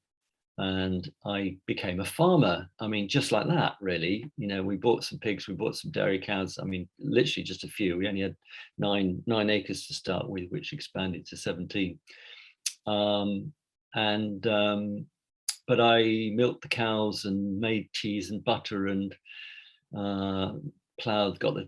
S4: and I became a farmer. I mean, just like that, really. You know, we bought some pigs, we bought some dairy cows. I mean, literally just a few. We only had nine acres to start with, which expanded to 17. But I milked the cows and made cheese and butter, and got the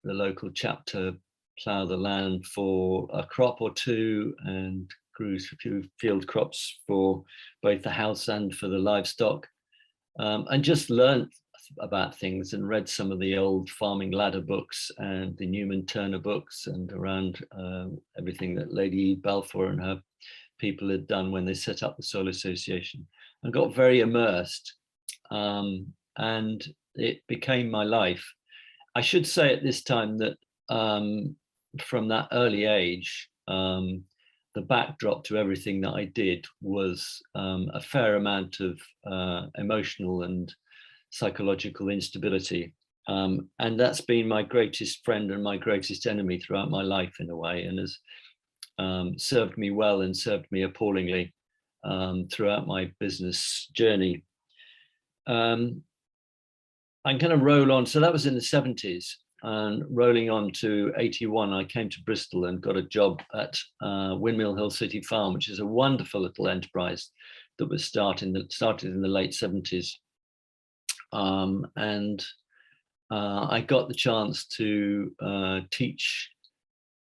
S4: local chapter plough the land for a crop or two, and grew a few field crops for both the house and for the livestock, and just learned about things and read some of the old farming ladder books and the Newman Turner books, and around everything that Lady Balfour and her people had done when they set up the Soil Association, and got very immersed, and it became my life. I should say at this time that from that early age, the backdrop to everything that I did was a fair amount of emotional and psychological instability. And that's been my greatest friend and my greatest enemy throughout my life, in a way, and has served me well and served me appallingly throughout my business journey. I'm going to roll on. So that was in the 70s. And rolling on to 81, I came to Bristol and got a job at Windmill Hill City Farm, which is a wonderful little enterprise that was started in the late 70s. I got the chance to teach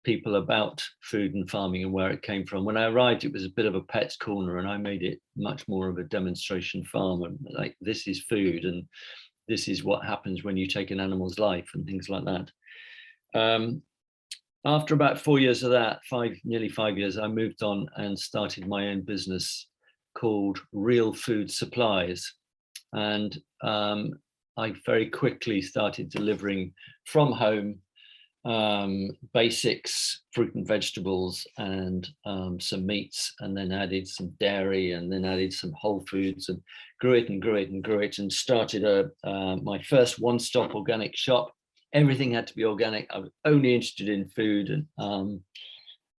S4: people about food and farming and where it came from. When I arrived, it was a bit of a pet's corner, and I made it much more of a demonstration farm, and like, this is food, and this is what happens when you take an animal's life, and things like that. After about 4 years of that, nearly 5 years, I moved on and started my own business called Real Food Supplies. And I very quickly started delivering from home basics, fruit and vegetables, and some meats, and then added some dairy, and then added some whole foods, and grew it and grew it and grew it, and started my first one-stop organic shop. Everything had to be organic. I was only interested in food,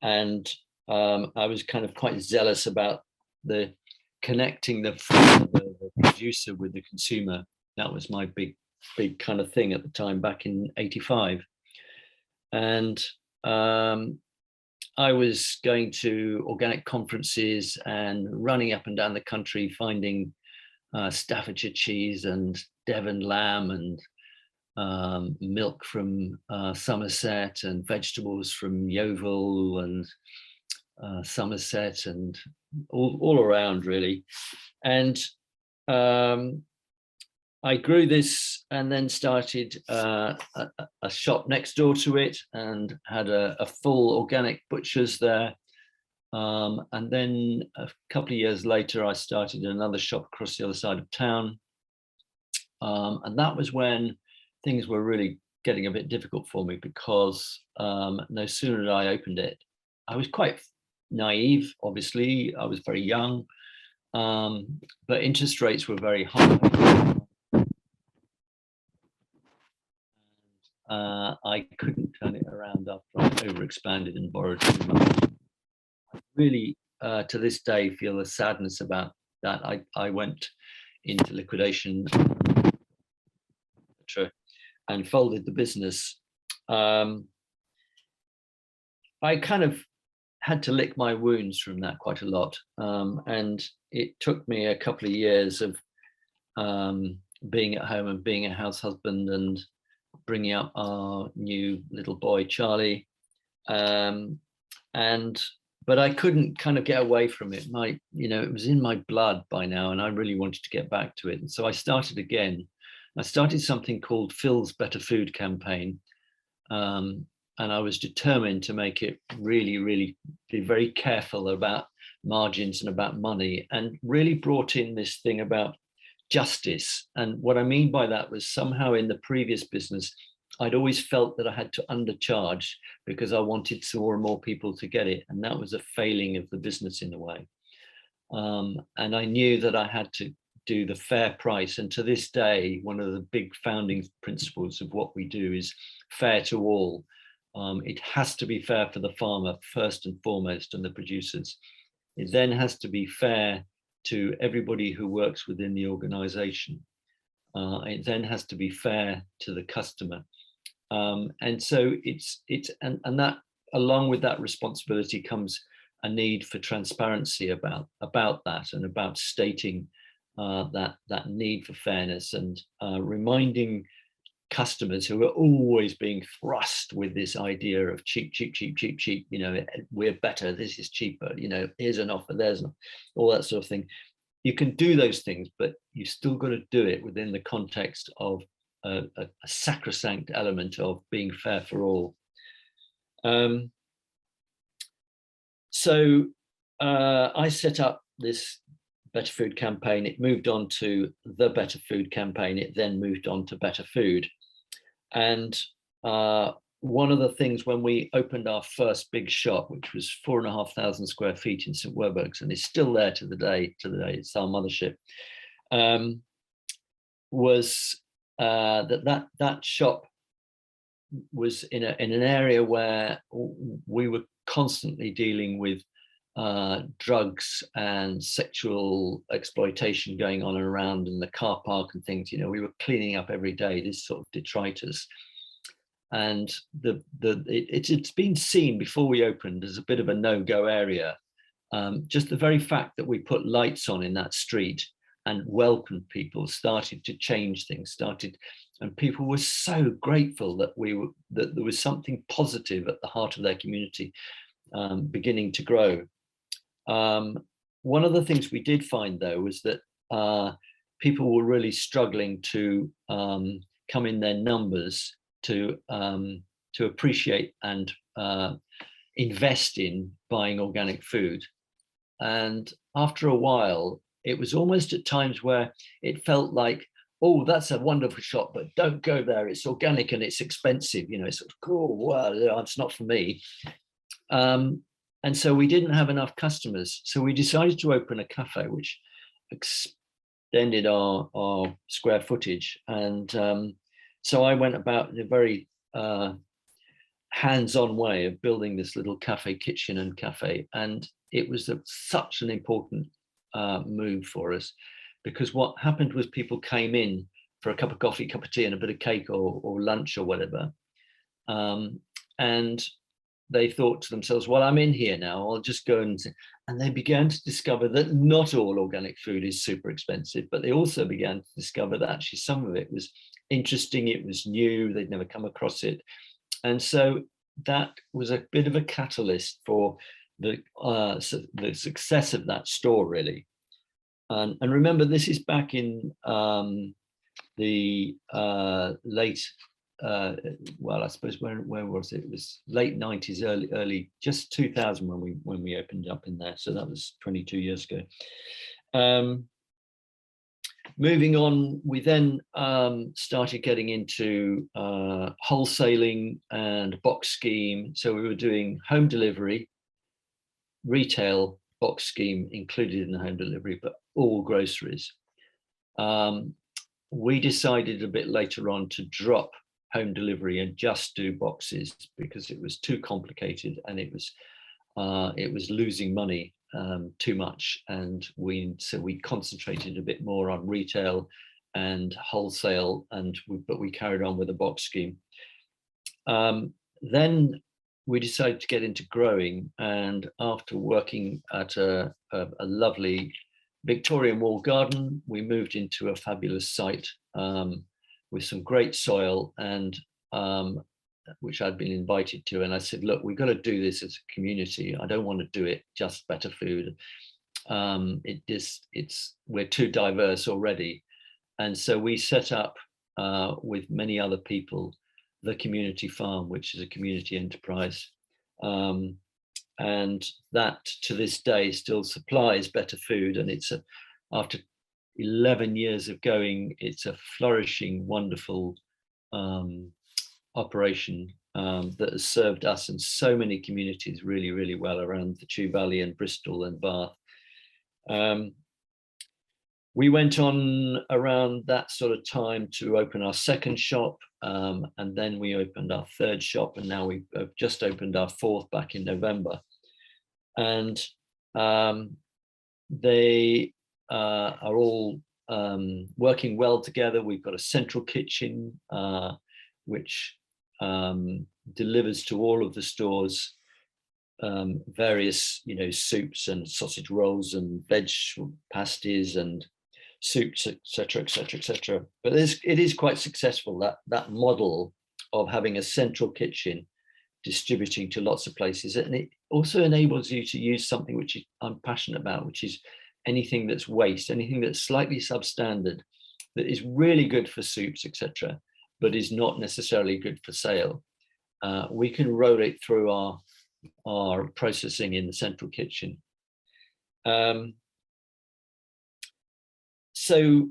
S4: and I was kind of quite zealous about the connecting the producer with the consumer. That was my big kind of thing at the time, back in 85. And I was going to organic conferences and running up and down the country, finding Staffordshire cheese and Devon lamb and milk from Somerset, and vegetables from Yeovil and Somerset, and all around, really. And I grew this and then started a shop next door to it and had a full organic butcher's there. And then a couple of years later, I started another shop across the other side of town. And that was when things were really getting a bit difficult for me, because no sooner did I opened it, I was quite naive, obviously. I was very young, but interest rates were very high. I couldn't turn it around after I overexpanded and borrowed too much. I really, to this day, feel a sadness about that. I went into liquidation and folded the business. I kind of had to lick my wounds from that quite a lot. And it took me a couple of years of being at home and being a house husband and bringing up our new little boy, Charlie. But I couldn't kind of get away from it. It was in my blood by now, and I really wanted to get back to it. And so I started again. I started something called Phil's Better Food Campaign. And I was determined to make it really, really be very careful about margins and about money, and really brought in this thing about justice. And what I mean by that was, somehow in the previous business, I'd always felt that I had to undercharge because I wanted more and more people to get it. And that was a failing of the business in a way. And I knew that I had to do the fair price. And to this day, one of the big founding principles of what we do is fair to all. It has to be fair for the farmer first and foremost, and the producers. It then has to be fair to everybody who works within the organization. It then has to be fair to the customer. And so and that, along with that responsibility, comes a need for transparency about that, and about stating that need for fairness, and reminding customers who are always being thrust with this idea of cheap, we're better, this is cheaper, here's an offer, there's an, all that sort of thing. You can do those things, but you've still got to do it within the context of a sacrosanct element of being fair for all. So I set up this Better Food campaign. It moved on to the Better Food campaign. It then moved on to Better Food. And one of the things, when we opened our first big shop, which was 4,500 square feet in St. Werburgh's, and is still there to the day, it's our mothership, was that shop was in an area where we were constantly dealing with drugs and sexual exploitation going on and around in the car park and things. We were cleaning up every day, this sort of detritus. And it's been seen before we opened as a bit of a no-go area. Just the very fact that we put lights on in that street and welcomed people started to change things, and people were so grateful that there was something positive at the heart of their community beginning to grow. One of the things we did find, though, was that people were really struggling to come in their numbers to appreciate and invest in buying organic food. And after a while, it was almost at times where it felt like, oh, that's a wonderful shop, but don't go there. It's organic and it's expensive. It's sort of cool. Well, it's not for me. And so we didn't have enough customers. So we decided to open a cafe, which extended our square footage. And so I went about in a very hands-on way of building this little cafe, kitchen and cafe. And it was such an important move for us, because what happened was people came in for a cup of coffee, cup of tea and a bit of cake or lunch or whatever. And they thought to themselves, well, I'm in here now, I'll just go and they began to discover that not all organic food is super expensive, but they also began to discover that actually some of it was interesting, it was new, they'd never come across it. And so that was a bit of a catalyst for the success of that store, really. And remember, this is back in the late, well, I suppose when was it? It was late 90s, early just 2000 when we opened up in there. So that was 22 years ago. Moving on, we then started getting into wholesaling and box scheme. So we were doing home delivery, retail, box scheme included in the home delivery, but all groceries. We decided a bit later on to drop home delivery and just do boxes because it was too complicated and it was losing money too much, and so we concentrated a bit more on retail and wholesale, but we carried on with the box scheme. Then we decided to get into growing, and after working at a lovely Victorian walled garden, we moved into a fabulous site with some great soil, and which I'd been invited to. And I said, look, we've got to do this as a community. I don't want to do it just better food. We're too diverse already. And so we set up with many other people, the community farm, which is a community enterprise. And that to this day still supplies better food. And after 11 years of going, it's a flourishing, wonderful operation that has served us and so many communities really, really well around the Chew Valley and Bristol and Bath. We went on around that sort of time to open our second shop, and then we opened our third shop, and now we've just opened our fourth back in November. And they are all working well together. We've got a central kitchen, which delivers to all of the stores various, soups and sausage rolls and veg pasties and soups, etc., etc., etc. But it is quite successful, that model of having a central kitchen distributing to lots of places, and it also enables you to use something which I'm passionate about, which is anything that's waste, anything that's slightly substandard, that is really good for soups, etc., but is not necessarily good for sale. We can roll it through our processing in the central kitchen. So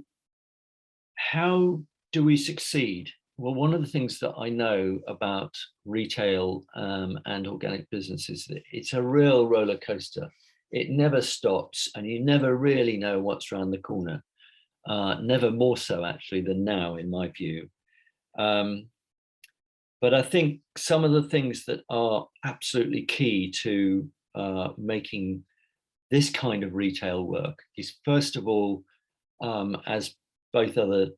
S4: how do we succeed? Well, one of the things that I know about retail and organic business is that it's a real roller coaster. It never stops, and you never really know what's around the corner. Never more so, actually, than now, in my view. But I think some of the things that are absolutely key to making this kind of retail work is, first of all, as both other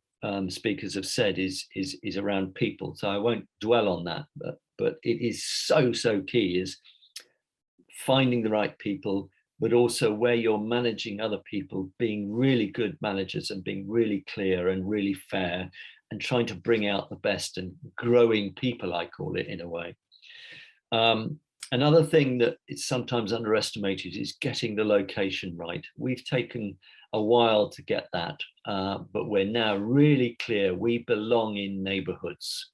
S4: speakers have said, is around people. So I won't dwell on that, but it is so key, is finding the right people, but also where you're managing other people, being really good managers and being really clear and really fair and trying to bring out the best and growing people, I call it, in a way. Another thing that is sometimes underestimated is getting the location right. We've taken a while to get that, but we're now really clear we belong in neighborhoods.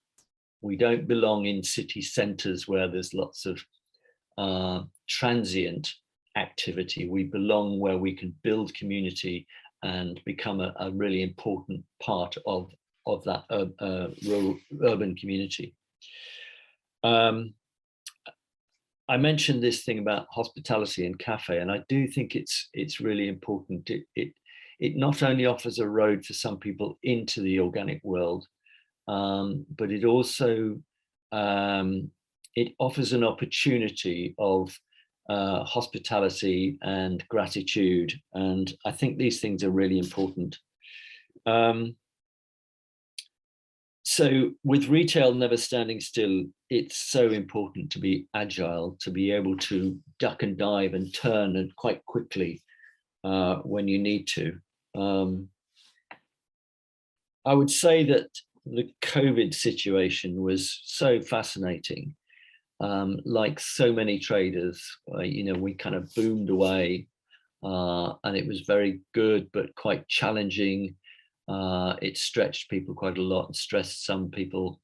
S4: We don't belong in city centers where there's lots of transient activity. We belong where we can build community and become a really important part of that urban community. I mentioned this thing about hospitality and cafe, and I do think it's really important. It not only offers a road for some people into the organic world, but it also it offers an opportunity of hospitality and gratitude, and I think these things are really important. So with retail never standing still, it's so important to be agile, to be able to duck and dive and turn and quite quickly when you need to. I would say that the COVID situation was so fascinating. Like so many traders, we kind of boomed away, and it was very good, but quite challenging. It stretched people quite a lot and stressed some people.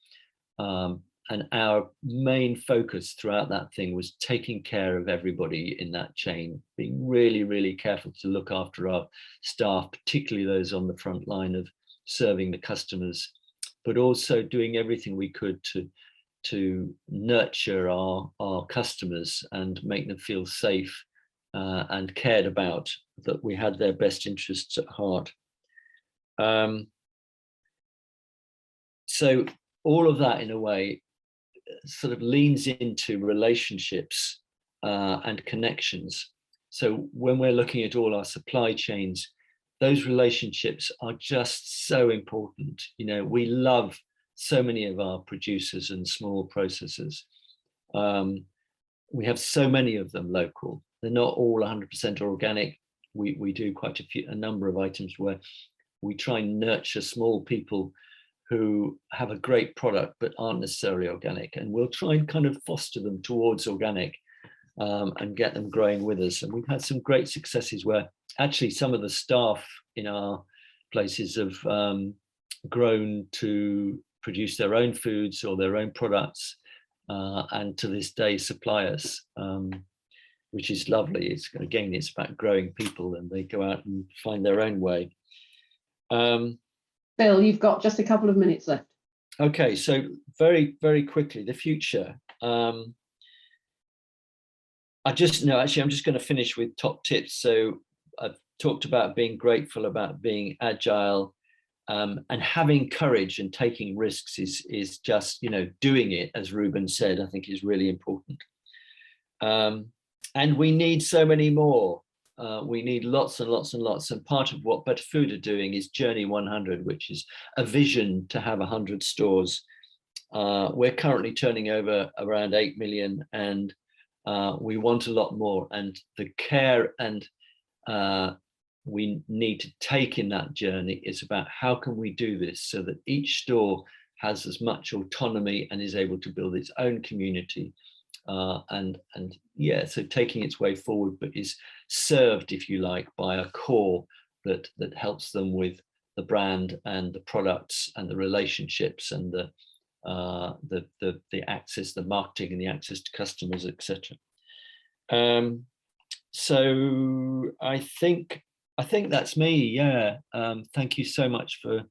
S4: And our main focus throughout that thing was taking care of everybody in that chain, being really, really careful to look after our staff, particularly those on the front line of serving the customers, but also doing everything we could to nurture our customers and make them feel safe and cared about, that we had their best interests at heart. So all of that, in a way, sort of leans into relationships and connections. So when we're looking at all our supply chains, those relationships are just so important. You know, we love so many of our producers and small processors. We have so many of them local. They're not all 100% organic. We do quite a number of items where we try and nurture small people who have a great product but aren't necessarily organic, and we'll try and kind of foster them towards organic and get them growing with us. And we've had some great successes where actually some of the staff in our places have grown to produce their own foods or their own products, and to this day supply us, which is lovely. It's about growing people, and they go out and find their own way.
S1: Bill, you've got just a couple of minutes left.
S4: Okay, so very, very quickly, the future. I'm just going to finish with top tips. So I've talked about being grateful, about being agile, and having courage and taking risks is just, you know, doing it, as Reuben said, I think is really important. And we need so many more. We need lots and lots and lots. And part of what Better Food are doing is Journey 100, which is a vision to have 100 stores. We're currently turning over around 8 million, and we want a lot more. And the care and we need to take in that journey is about how can we do this so that each store has as much autonomy and is able to build its own community. So taking its way forward, but is served, if you like, by a core that helps them with the brand and the products and the relationships and the access, the marketing and the access to customers, etc. So I think that's me. Yeah. Thank you so much for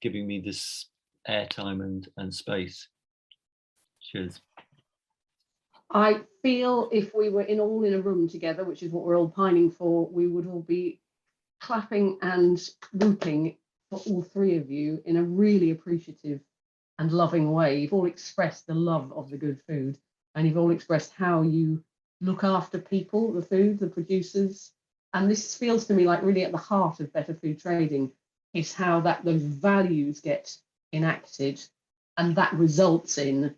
S4: giving me this airtime and space. Cheers.
S1: I feel if we were all in a room together, which is what we're all pining for, we would all be clapping and whooping for all three of you in a really appreciative and loving way. You've all expressed the love of the good food, and you've all expressed how you look after people, the food, the producers. And this feels to me like really at the heart of better food trading is how those values get enacted, and that results in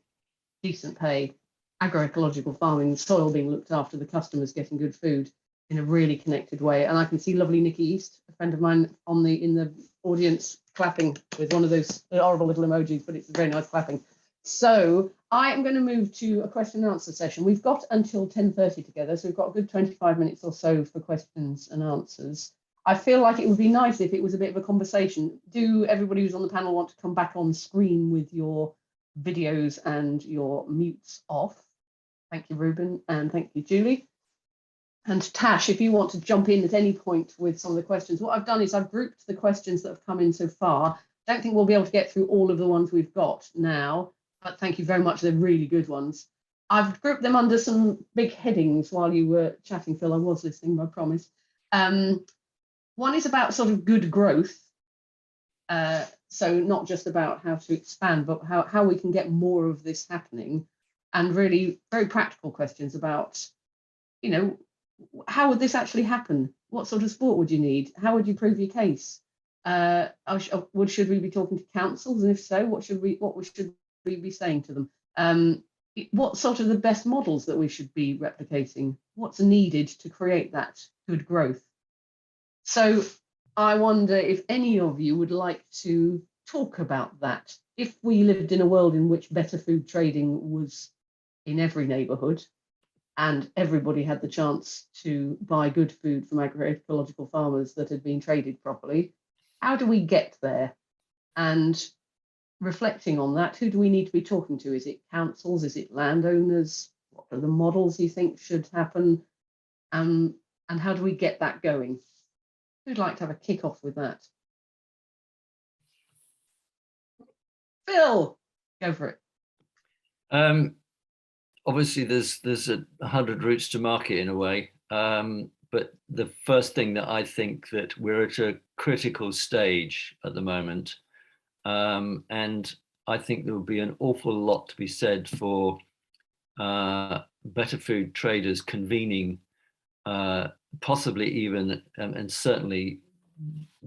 S1: decent pay, agroecological farming, soil being looked after, the customers getting good food in a really connected way. And I can see lovely Nikki East, a friend of mine in the audience, clapping with one of those horrible little emojis, but it's very nice clapping. So I am going to move to a question and answer session. We've got until 10:30 together, so we've got a good 25 minutes or so for questions and answers. I feel like it would be nice if it was a bit of a conversation. Do everybody who's on the panel want to come back on screen with your videos and your mutes off? Thank you, Reuben, and thank you, Julie. And Tash, if you want to jump in at any point with some of the questions. What I've done is I've grouped the questions that have come in so far. I don't think we'll be able to get through all of the ones we've got now, but thank you very much. They're really good ones. I've grouped them under some big headings while you were chatting, Phil. I was listening, I promise. One is about sort of good growth. So not just about how to expand, but how we can get more of this happening. And really very practical questions about, you know, how would this actually happen? What sort of support would you need? How would you prove your case? Should we be talking to councils? And if so, what should we be saying to them? What sort of the best models that we should be replicating? What's needed to create that good growth? So I wonder if any of you would like to talk about that. If we lived in a world in which better food trading was in every neighbourhood and everybody had the chance to buy good food from agroecological farmers that had been traded properly, how do we get there? And reflecting on that, who do we need to be talking to? Is it councils? Is it landowners? What are the models you think should happen? And how do we get that going? Who'd like to have a kick off with that? Phil, go for it.
S4: Obviously, there's 100 routes to market in a way. But the first thing that I think that we're at a critical stage at the moment. And I think there will be an awful lot to be said for better food traders convening, possibly even, and certainly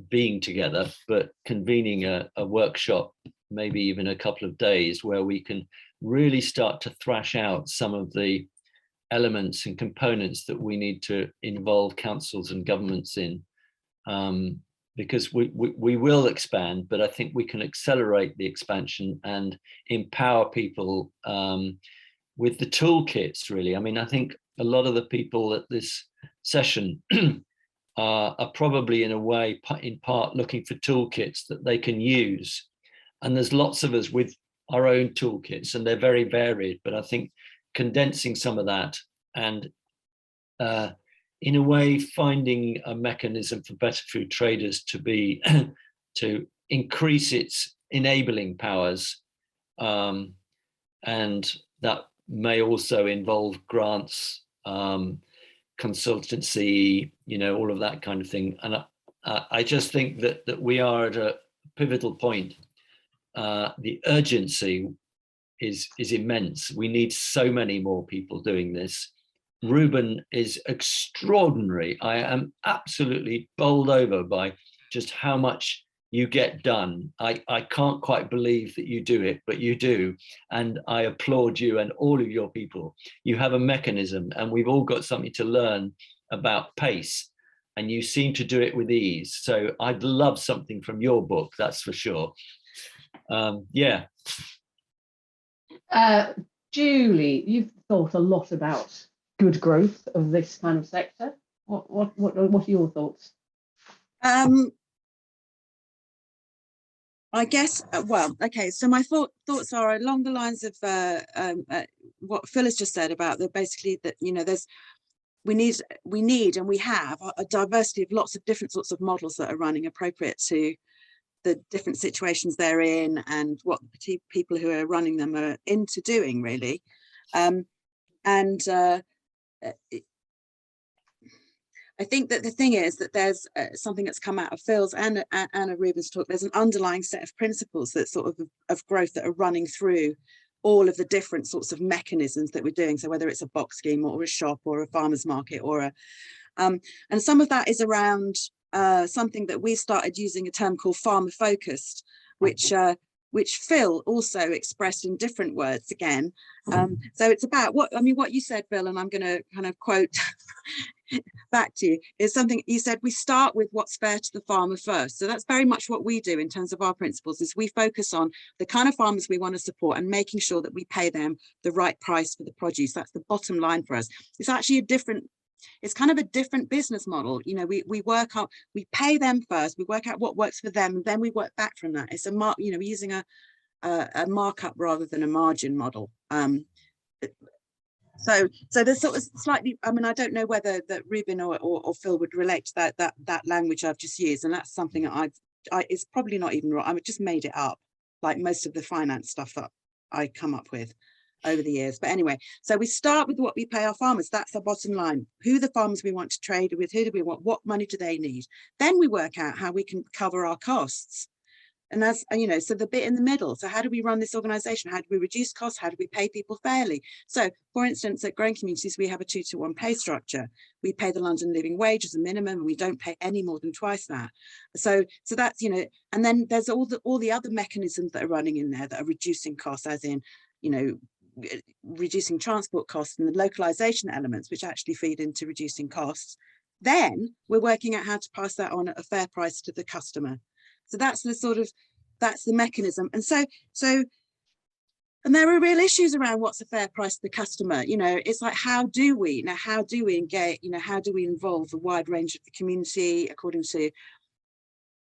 S4: being together, but convening a workshop, maybe even a couple of days, where we can really start to thrash out some of the elements and components that we need to involve councils and governments in. Because we will expand, but I think we can accelerate the expansion and empower people with the toolkits, really. I mean, I think a lot of the people at this session are probably in a way, in part, looking for toolkits that they can use. And there's lots of us with our own toolkits, and they're very varied, but I think condensing some of that and in a way, finding a mechanism for better food traders to be to increase its enabling powers, and that may also involve grants, consultancy, all of that kind of thing. And I just think that we are at a pivotal point. The urgency is immense. We need so many more people doing this. Reuben is extraordinary. I am absolutely bowled over by just how much you get done. I can't quite believe that you do it, but you do. And I applaud you and all of your people. You have a mechanism, and we've all got something to learn about pace, and you seem to do it with ease. So I'd love something from your book, that's for sure. Yeah.
S1: Julie, you've thought a lot about good growth of this kind of sector. What are your thoughts?
S2: I guess, well, okay, so my thoughts are along the lines of what Phil has just said about basically that, we need and we have a diversity of lots of different sorts of models that are running appropriate to the different situations they're in and what the people who are running them are into doing, really. I think that the thing is that there's something that's come out of Phil's and Anna Reuben's talk. There's an underlying set of principles that sort of growth that are running through all of the different sorts of mechanisms that we're doing. So whether it's a box scheme or a shop or a farmer's market or a, and some of that is around something that we started using a term called farmer focused, which Phil also expressed in different words again. So it's about what you said, Phil, and I'm going to kind of quote back to you, is something you said: we start with what's fair to the farmer first. So that's very much what we do in terms of our principles, is we focus on the kind of farmers we want to support and making sure that we pay them the right price for the produce. That's the bottom line for us. It's actually it's kind of a different business model. We work out, we pay them first, we work out what works for them, and then we work back from that. It's we're using a markup rather than a margin model. So there's sort of slightly, I don't know whether that Reuben or Phil would relate to that language I've just used, and that's something that it's probably not even right. I've just made it up, like most of the finance stuff that I come up with over the years. But anyway, so we start with what we pay our farmers. That's the bottom line. Who are the farmers we want to trade with? Who do we want? What money do they need? Then we work out how we can cover our costs. And that's, so the bit in the middle. So how do we run this organization? How do we reduce costs? How do we pay people fairly? So for instance, at Growing Communities, we have a 2-to-1 pay structure. We pay the London living wage as a minimum, and we don't pay any more than twice that. So that's, and then there's all the other mechanisms that are running in there that are reducing costs, as in, reducing transport costs and the localization elements, which actually feed into reducing costs. Then we're working out how to pass that on at a fair price to the customer. So that's the mechanism. And and there are real issues around what's a fair price to the customer. It's like, how do we engage, how do we involve a wide range of the community according to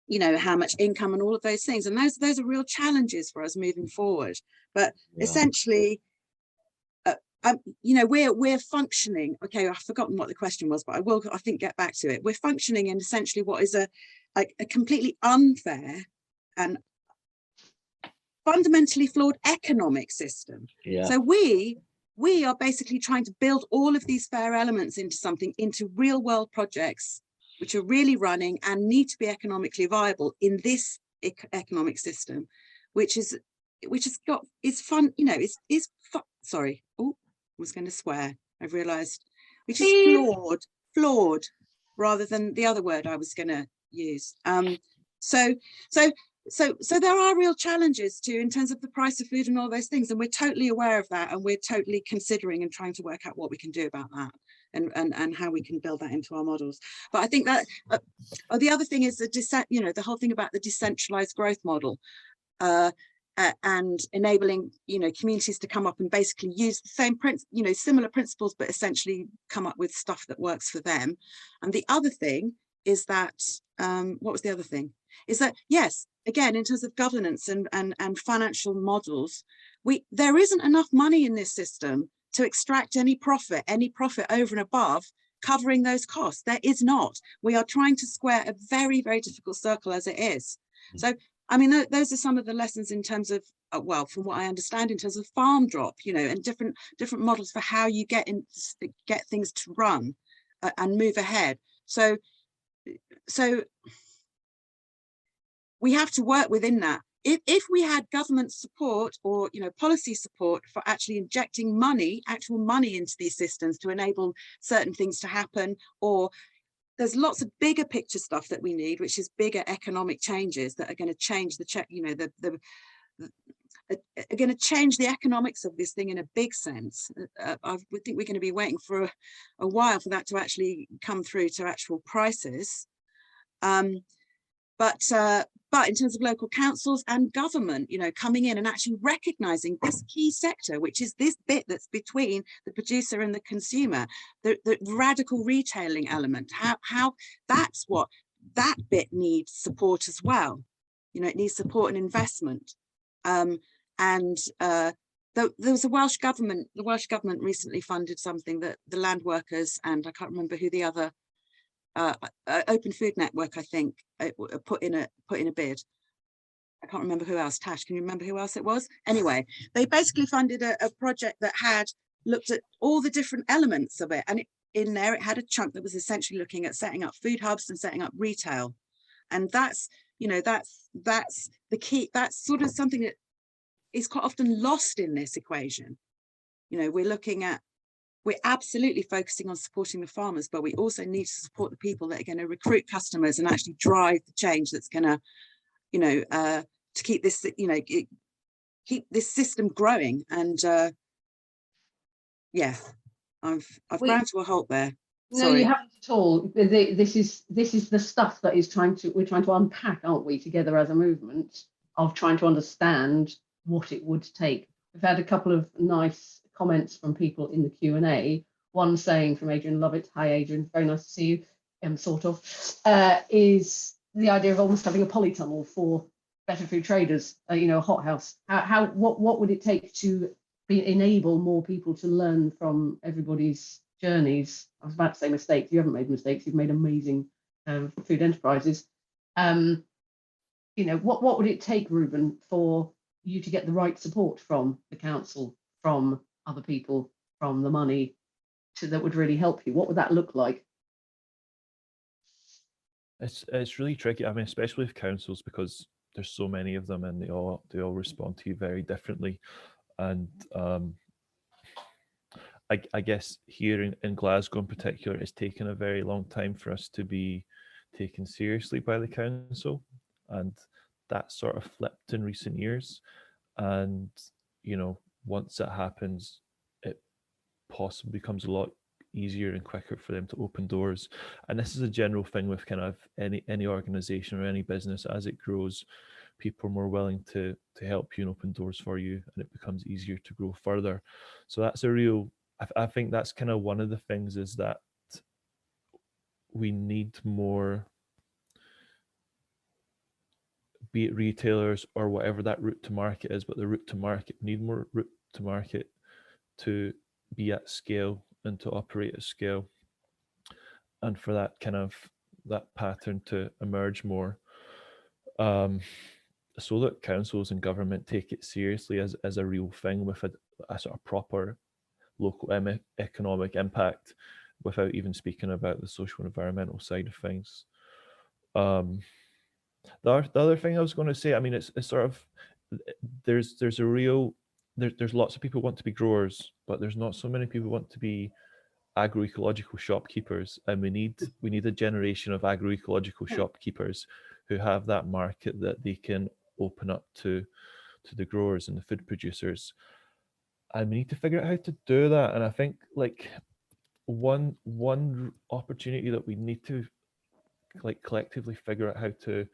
S2: you know, how much income and all of those things. And those are real challenges for us moving forward. But essentially, you know, we're functioning. Okay, I've forgotten what the question was, but I think, get back to it. We're functioning in essentially what is a completely unfair and fundamentally flawed economic system.
S4: Yeah.
S2: So we are basically trying to build all of these fair elements into real world projects, which are really running and need to be economically viable in this economic system, which is fun, you know, is sorry. Oh, I was going to swear. I've realized, which is flawed rather than the other word I was going to use. So there are real challenges too in terms of the price of food and all those things, and we're totally aware of that, and we're totally considering and trying to work out what we can do about that, and how we can build that into our models. But I think that the other thing is the whole thing about the decentralized growth model, and enabling, you know, communities to come up and basically use the same similar principles, but essentially come up with stuff that works for them. And the other thing is that what was the other thing? Is that, yes, again, in terms of governance and financial models, there isn't enough money in this system to extract any profit over and above covering those costs. There is not. We are trying to square a very, very difficult circle as it is. So, I mean, those are some of the lessons in terms of, well, from what I understand, in terms of farm drop, you know, and different models for how you get things to run and move ahead. So we have to work within that. If we had government support or, you know, policy support for actually injecting actual money into these systems to enable certain things to happen, or there's lots of bigger picture stuff that we need, which is bigger economic changes that are going to change are going to change the economics of this thing in a big sense. I think we're going to be waiting for a while for that to actually come through to actual prices. But in terms of local councils and government, you know, coming in and actually recognizing this key sector, which is this bit that's between the producer and the consumer, the radical retailing element, how that's what that bit needs support as well. You know, it needs support and investment. There was the Welsh government recently funded something that the land workers, and I can't remember who the other Open Food Network, I think, put in a bid. I can't remember who else. Tash, can you remember who else it was? Anyway, they basically funded a project that had looked at all the different elements of it, and in there it had a chunk that was essentially looking at setting up food hubs and setting up retail. And that's, you know, that's the key. That's sort of something that is quite often lost in this equation. You know, we're absolutely focusing on supporting the farmers, but we also need to support the people that are going to recruit customers and actually drive the change that's going to, you know, to keep this, you know, keep this system growing. And yeah, I've ground to a halt there.
S1: No, you haven't at all. This is the stuff that we're trying to unpack, aren't we, together as a movement, of trying to understand what it would take. We've had a couple of nice comments from people in the Q&A. One saying, from Adrian Lovett, hi Adrian, very nice to see you, sort of, is the idea of almost having a polytunnel for better food traders, you know, a hothouse. What would it take to enable more people to learn from everybody's journeys? I was about to say mistakes. You haven't made mistakes. You've made amazing food enterprises. You know, what would it take, Reuben, for you to get the right support from the council, from other people, from the money, that would really help you? What would that look like?
S3: It's really tricky. I mean, especially with councils, because there's so many of them and they all respond to you very differently. And I guess here in Glasgow in particular, it's taken a very long time for us to be taken seriously by the council, and that sort of flipped in recent years. And you know, once it happens, it possibly becomes a lot easier and quicker for them to open doors. And this is a general thing with kind of any organization or any business. As it grows, people are more willing to help you and open doors for you, and it becomes easier to grow further. So that's a real, I think that's kind of one of the things, is that we need more be it retailers or whatever that route to market is, but the route to market, need more route to market to be at scale and to operate at scale, and for that kind of that pattern to emerge more, so that councils and government take it seriously as a real thing with a sort of proper local economic impact, without even speaking about the social and environmental side of things. The other thing I was going to say, I mean, it's sort of, there's a real, there's lots of people want to be growers, but there's not so many people want to be agroecological shopkeepers, and we need a generation of agroecological shopkeepers who have that market that they can open up to the growers and the food producers. And we need to figure out how to do that. And I think like one opportunity that we need to like collectively figure out how to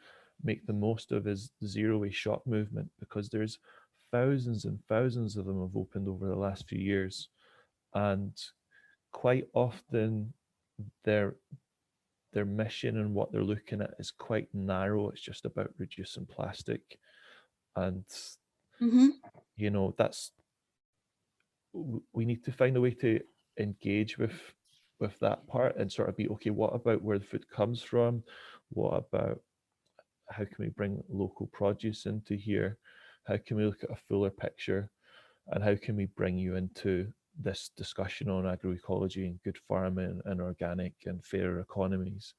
S3: make the most of is the zero waste shop movement, because there's thousands and thousands of them have opened over the last few years, and quite often their mission and what they're looking at is quite narrow. It's just about reducing plastic, and you know, that's, we need to find a way to engage with that part and sort of be, okay, what about where the food comes from? What about how can we bring local produce into here? How can we look at a fuller picture? And how can we bring you into this discussion on agroecology and good farming and organic and fairer economies?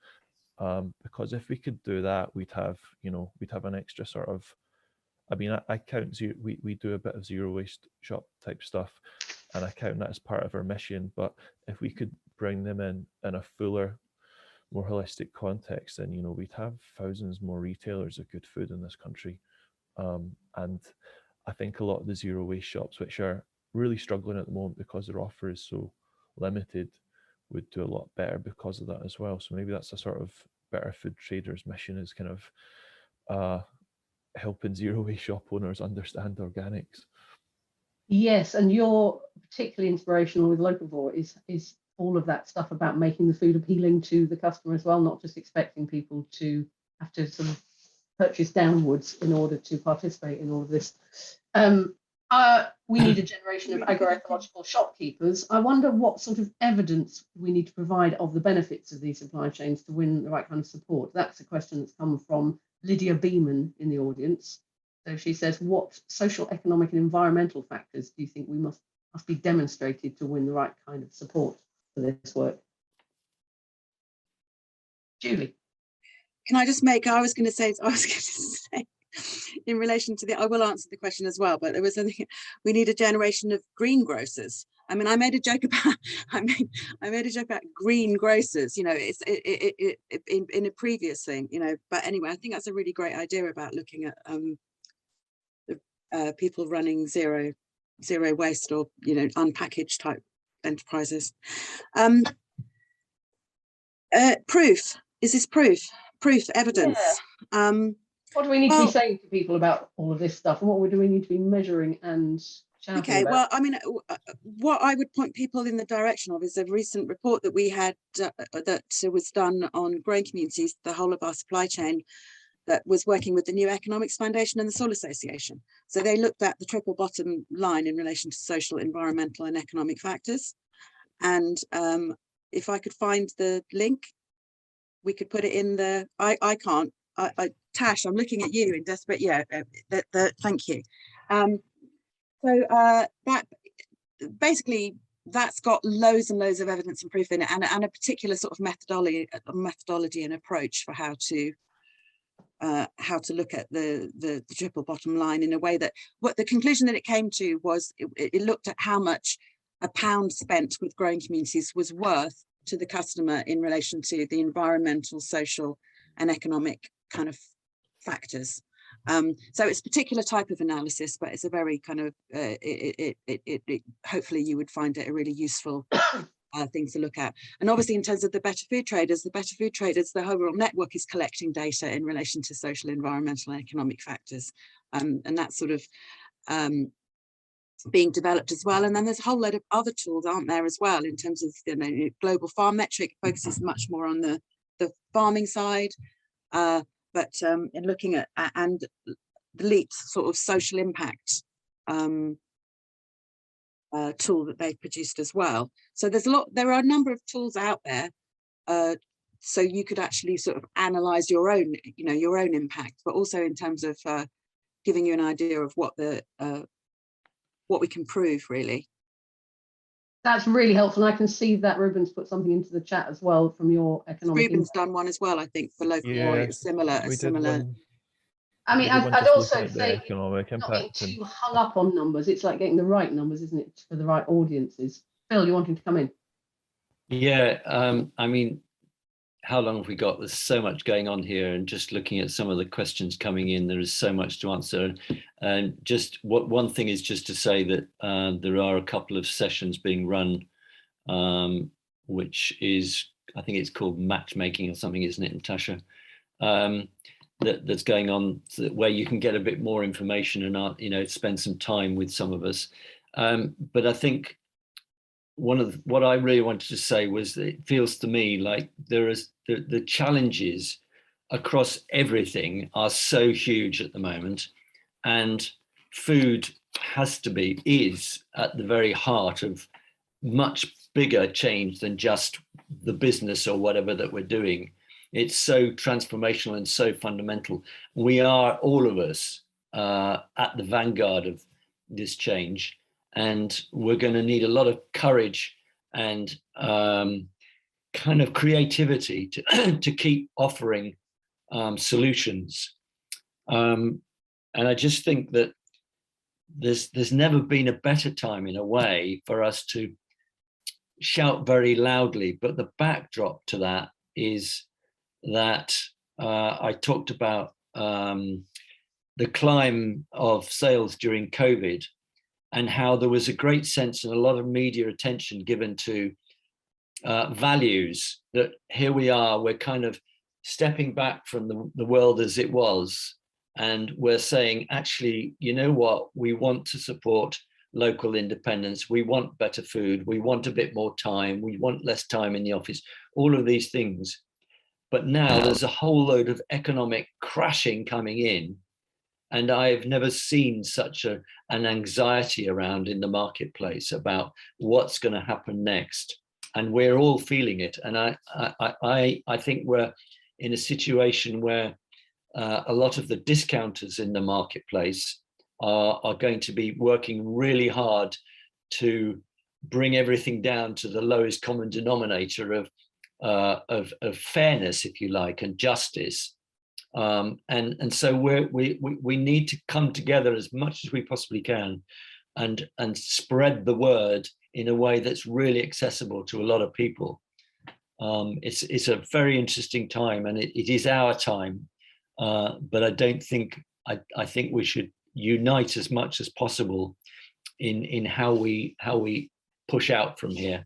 S3: Because if we could do that, we'd have an extra sort of, I mean, I count we do a bit of zero waste shop type stuff, and I count that as part of our mission. But if we could bring them in a fuller, more holistic context, then, you know, we'd have thousands more retailers of good food in this country. And I think a lot of the zero waste shops, which are really struggling at the moment because their offer is so limited, would do a lot better because of that as well. So maybe that's a sort of better food traders mission, is kind of helping zero waste shop owners understand organics.
S1: Yes, and you're particularly inspirational with Locavore is all of that stuff about making the food appealing to the customer as well, not just expecting people to have to sort of purchase downwards in order to participate in all of this. We need a generation of agroecological shopkeepers. I wonder what sort of evidence we need to provide of the benefits of these supply chains to win the right kind of support. That's a question that's come from Lydia Beeman in the audience. So she says, what social, economic and environmental factors do you think we must be demonstrated to win the right kind of support for this work? Julie.
S2: Can I just make, I was going to say in relation to I will answer the question as well, but there was something, we need a generation of greengrocers. I mean, I made a joke about green grocers, you know, it's in a previous thing, you know, but anyway, I think that's a really great idea about looking at people running zero waste, or, you know, unpackaged type enterprises. Proof, is this proof, evidence? Yeah.
S1: What do we need to be saying to people about all of this stuff, and what do we need to be measuring and shouting
S2: okay,
S1: about?
S2: well, I mean, what I would point people in the direction of is a recent report that we had that was done on growing communities, the whole of our supply chain, that was working with the New Economics Foundation and the Soil Association. So they looked at the triple bottom line in relation to social, environmental and economic factors. And if I could find the link, we could put it in the, I can't, Tash, I'm looking at you in desperate, yeah, thank you. So that basically, that's got loads and loads of evidence and proof in it, and a particular sort of methodology and approach for how to look at the triple bottom line in a way that, what the conclusion that it came to was, it looked at how much a pound spent with growing communities was worth to the customer in relation to the environmental, social and economic kind of factors. So it's a particular type of analysis, but it's a very kind of, hopefully you would find it a really useful thing to look at. And obviously in terms of the better food traders, the overall network is collecting data in relation to social, environmental and economic factors. And that's sort of being developed as well. And then there's a whole load of other tools, aren't there, as well, in terms of, you know, global farm metric focuses much more on the farming side. but in looking at and the LEAP's sort of social impact tool that they've produced as well. So there are a number of tools out there, so you could actually sort of analyze your own, your own impact, but also in terms of giving you an idea of what we can prove, really.
S1: That's really helpful. And I can see that Reuben's put something into the chat as well from your economic
S2: Reuben's
S1: impact.
S2: done one as well, I think, for local
S3: Yeah,
S2: authority, similar.
S1: I mean, I'd
S3: just
S1: also
S3: looking at the
S1: say
S3: economic
S1: not getting
S3: impact. And
S1: too hung up on numbers. It's like getting the right numbers, isn't it, for the right audiences. Phil, you wanting to come in?
S4: Yeah, I mean, how long have we got? There's so much going on here, and just looking at some of the questions coming in, there is so much to answer. And just one thing is just to say that there are a couple of sessions being run, which is, I think it's called Matchmaking or something, isn't it, Natasha? That's going on, where you can get a bit more information and spend some time with some of us. But I think what I really wanted to say was that it feels to me like there is the challenges across everything are so huge at the moment, and food is at the very heart of much bigger change than just the business or whatever that we're doing. It's so transformational and so fundamental. We are, all of us, at the vanguard of this change, and we're going to need a lot of courage and kind of creativity to keep offering solutions. And I just think that there's never been a better time, in a way, for us to shout very loudly. But the backdrop to that is that I talked about the climb of sales during COVID, and how there was a great sense and a lot of media attention given to values, that here we are, we're kind of stepping back from the world as it was, and we're saying, actually, you know what, we want to support local independence, we want better food, we want a bit more time, we want less time in the office, all of these things. But now there's a whole load of economic crashing coming in, and I've never seen such an anxiety around in the marketplace about what's going to happen next. And we're all feeling it. And I think we're in a situation where a lot of the discounters in the marketplace are going to be working really hard to bring everything down to the lowest common denominator of fairness, if you like, and justice. And so we need to come together as much as we possibly can, and spread the word in a way that's really accessible to a lot of people. It's a very interesting time, and it is our time. But I think we should unite as much as possible in how we push out from here.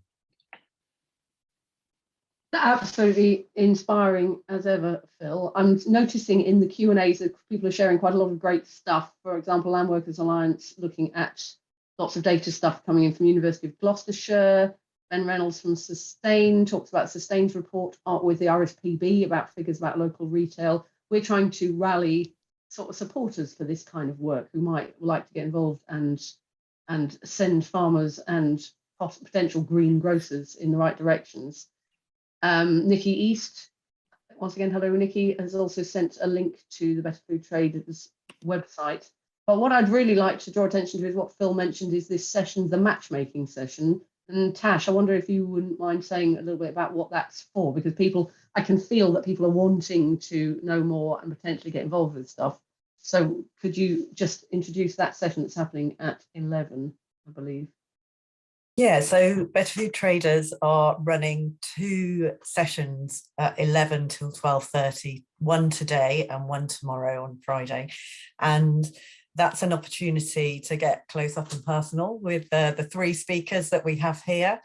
S1: Absolutely inspiring as ever, Phil. I'm noticing in the Q&As that people are sharing quite a lot of great stuff. For example, Land Workers Alliance looking at lots of data stuff coming in from University of Gloucestershire. Ben Reynolds from Sustain talks about Sustain's report with the RSPB about figures about local retail. We're trying to rally sort of supporters for this kind of work who might like to get involved and send farmers and potential green grocers in the right directions. Nikki East, once again, hello Nikki, has also sent a link to the Better Food Traders website. But what I'd really like to draw attention to is what Phil mentioned, is this session, the matchmaking session. And Tash, I wonder if you wouldn't mind saying a little bit about what that's for, because I can feel that people are wanting to know more and potentially get involved with stuff. So could you just introduce that session that's happening at 11, I believe?
S5: Yeah, so Better Food Traders are running 2 sessions at 11 till 12:30, one today and one tomorrow on Friday. And that's an opportunity to get close up and personal with the 3 speakers that we have here.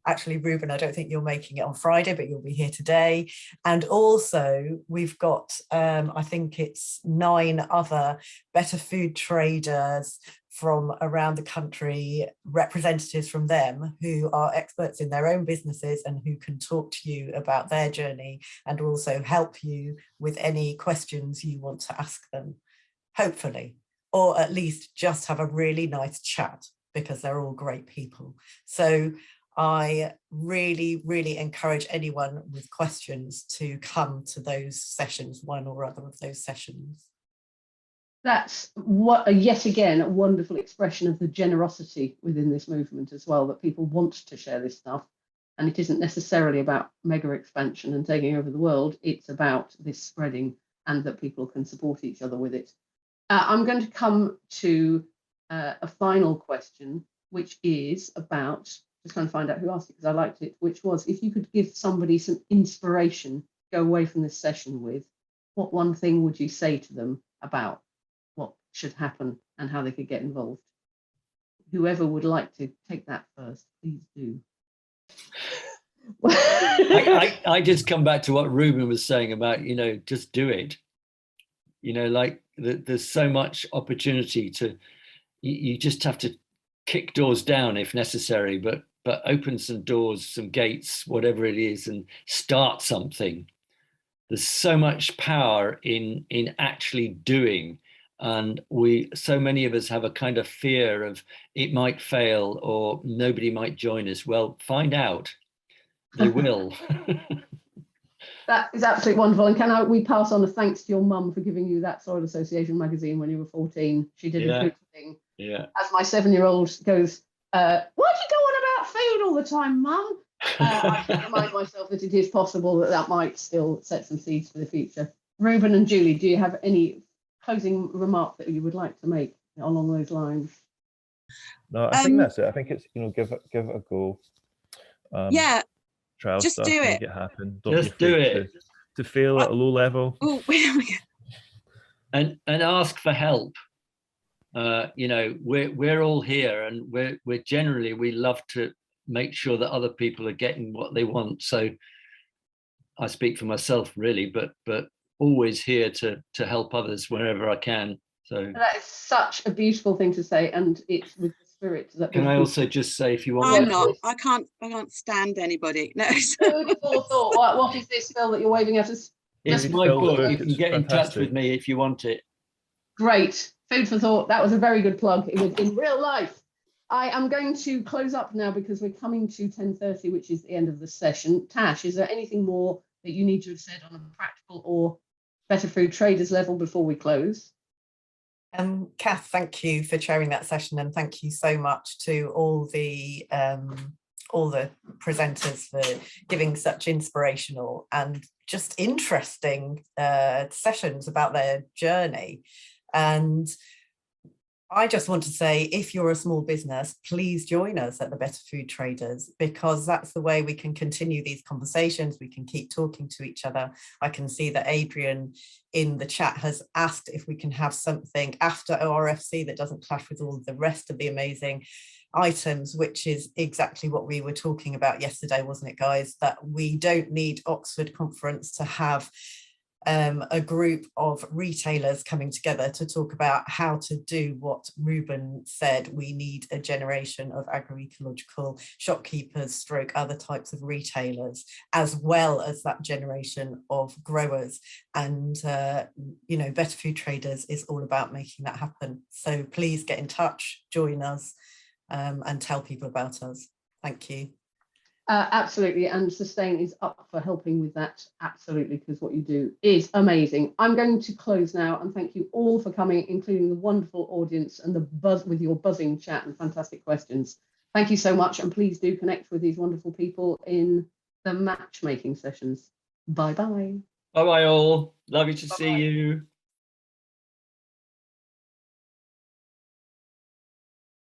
S5: Actually, Reuben, I don't think you're making it on Friday, but you'll be here today. And also we've got, I think it's 9 other Better Food Traders from around the country, representatives from them who are experts in their own businesses and who can talk to you about their journey and also help you with any questions you want to ask them, hopefully, or at least just have a really nice chat, because they're all great people. So I really, really encourage anyone with questions to come to those sessions, one or other of those sessions.
S1: That's yet again a wonderful expression of the generosity within this movement as well, that people want to share this stuff, and it isn't necessarily about mega expansion and taking over the world. It's about this spreading and that people can support each other with it. I'm going to come to a final question, which is about, just trying to find out who asked it because I liked it, which was, if you could give somebody some inspiration to go away from this session with, what one thing would you say to them about what should happen and how they could get involved? Whoever would like to take that first, please do.
S4: I just come back to what Reuben was saying about, just do it. Like there's so much opportunity to, you just have to kick doors down if necessary, but open some doors, some gates, whatever it is, and start something. There's so much power in actually doing. And so many of us have a kind of fear of it might fail or nobody might join us. Well, find out. They will.
S1: That is absolutely wonderful. And we pass on a thanks to your mum for giving you that Soil Association magazine when you were 14. She did a good thing.
S4: Yeah.
S1: As my 7-year-old goes, why do you go on about food all the time, mum? I should remind myself that it is possible that might still set some seeds for the future. Reuben and Julie, do you have any closing remark that you would like to make along those lines?
S3: No, I think that's it. I think it's, give it a go.
S2: Yeah,
S3: trial
S2: just
S3: stuff,
S2: do
S3: make
S2: it.
S3: it happen.
S4: Just do it.
S3: To fail at a low level.
S2: Oh,
S4: and ask for help. We're all here, and we're generally, we love to make sure that other people are getting what they want. So I speak for myself really, but always here to help others wherever I can. So
S1: that is such a beautiful thing to say, and it's with the spirit that.
S4: Can I also just say, if you want,
S2: I'm not. I can't stand anybody. No.
S1: Food for thought. What is this, Phil, that you're waving at us?
S4: It's my book. You can get in touch with me if you want it.
S1: Great. Food for thought. That was a very good plug in real life. I am going to close up now because we're coming to 10:30, which is the end of the session. Tash, is there anything more that you need to have said on a practical or Better Food Traders level before we close?
S5: Kath, thank you for chairing that session, and thank you so much to all the presenters for giving such inspirational and just interesting sessions about their journey. And I just want to say, if you're a small business, please join us at the Better Food Traders, because that's the way we can continue these conversations. We can keep talking to each other. I can see that Adrian in the chat has asked if we can have something after ORFC that doesn't clash with all the rest of the amazing items, which is exactly what we were talking about yesterday, wasn't it, guys? That we don't need Oxford Conference to have a group of retailers coming together to talk about how to do what Reuben said. We need a generation of agroecological shopkeepers stroke other types of retailers, as well as that generation of growers. And Better Food Traders is all about making that happen. So please get in touch, join us, and tell people about us. Thank you.
S1: Absolutely, and Sustain is up for helping with that, absolutely, because what you do is amazing. I'm going to close now, and thank you all for coming, including the wonderful audience and the buzz with your buzzing chat and fantastic questions. Thank you so much, and please do connect with these wonderful people in the matchmaking sessions. Bye-bye.
S4: Bye-bye all. Love you to see you.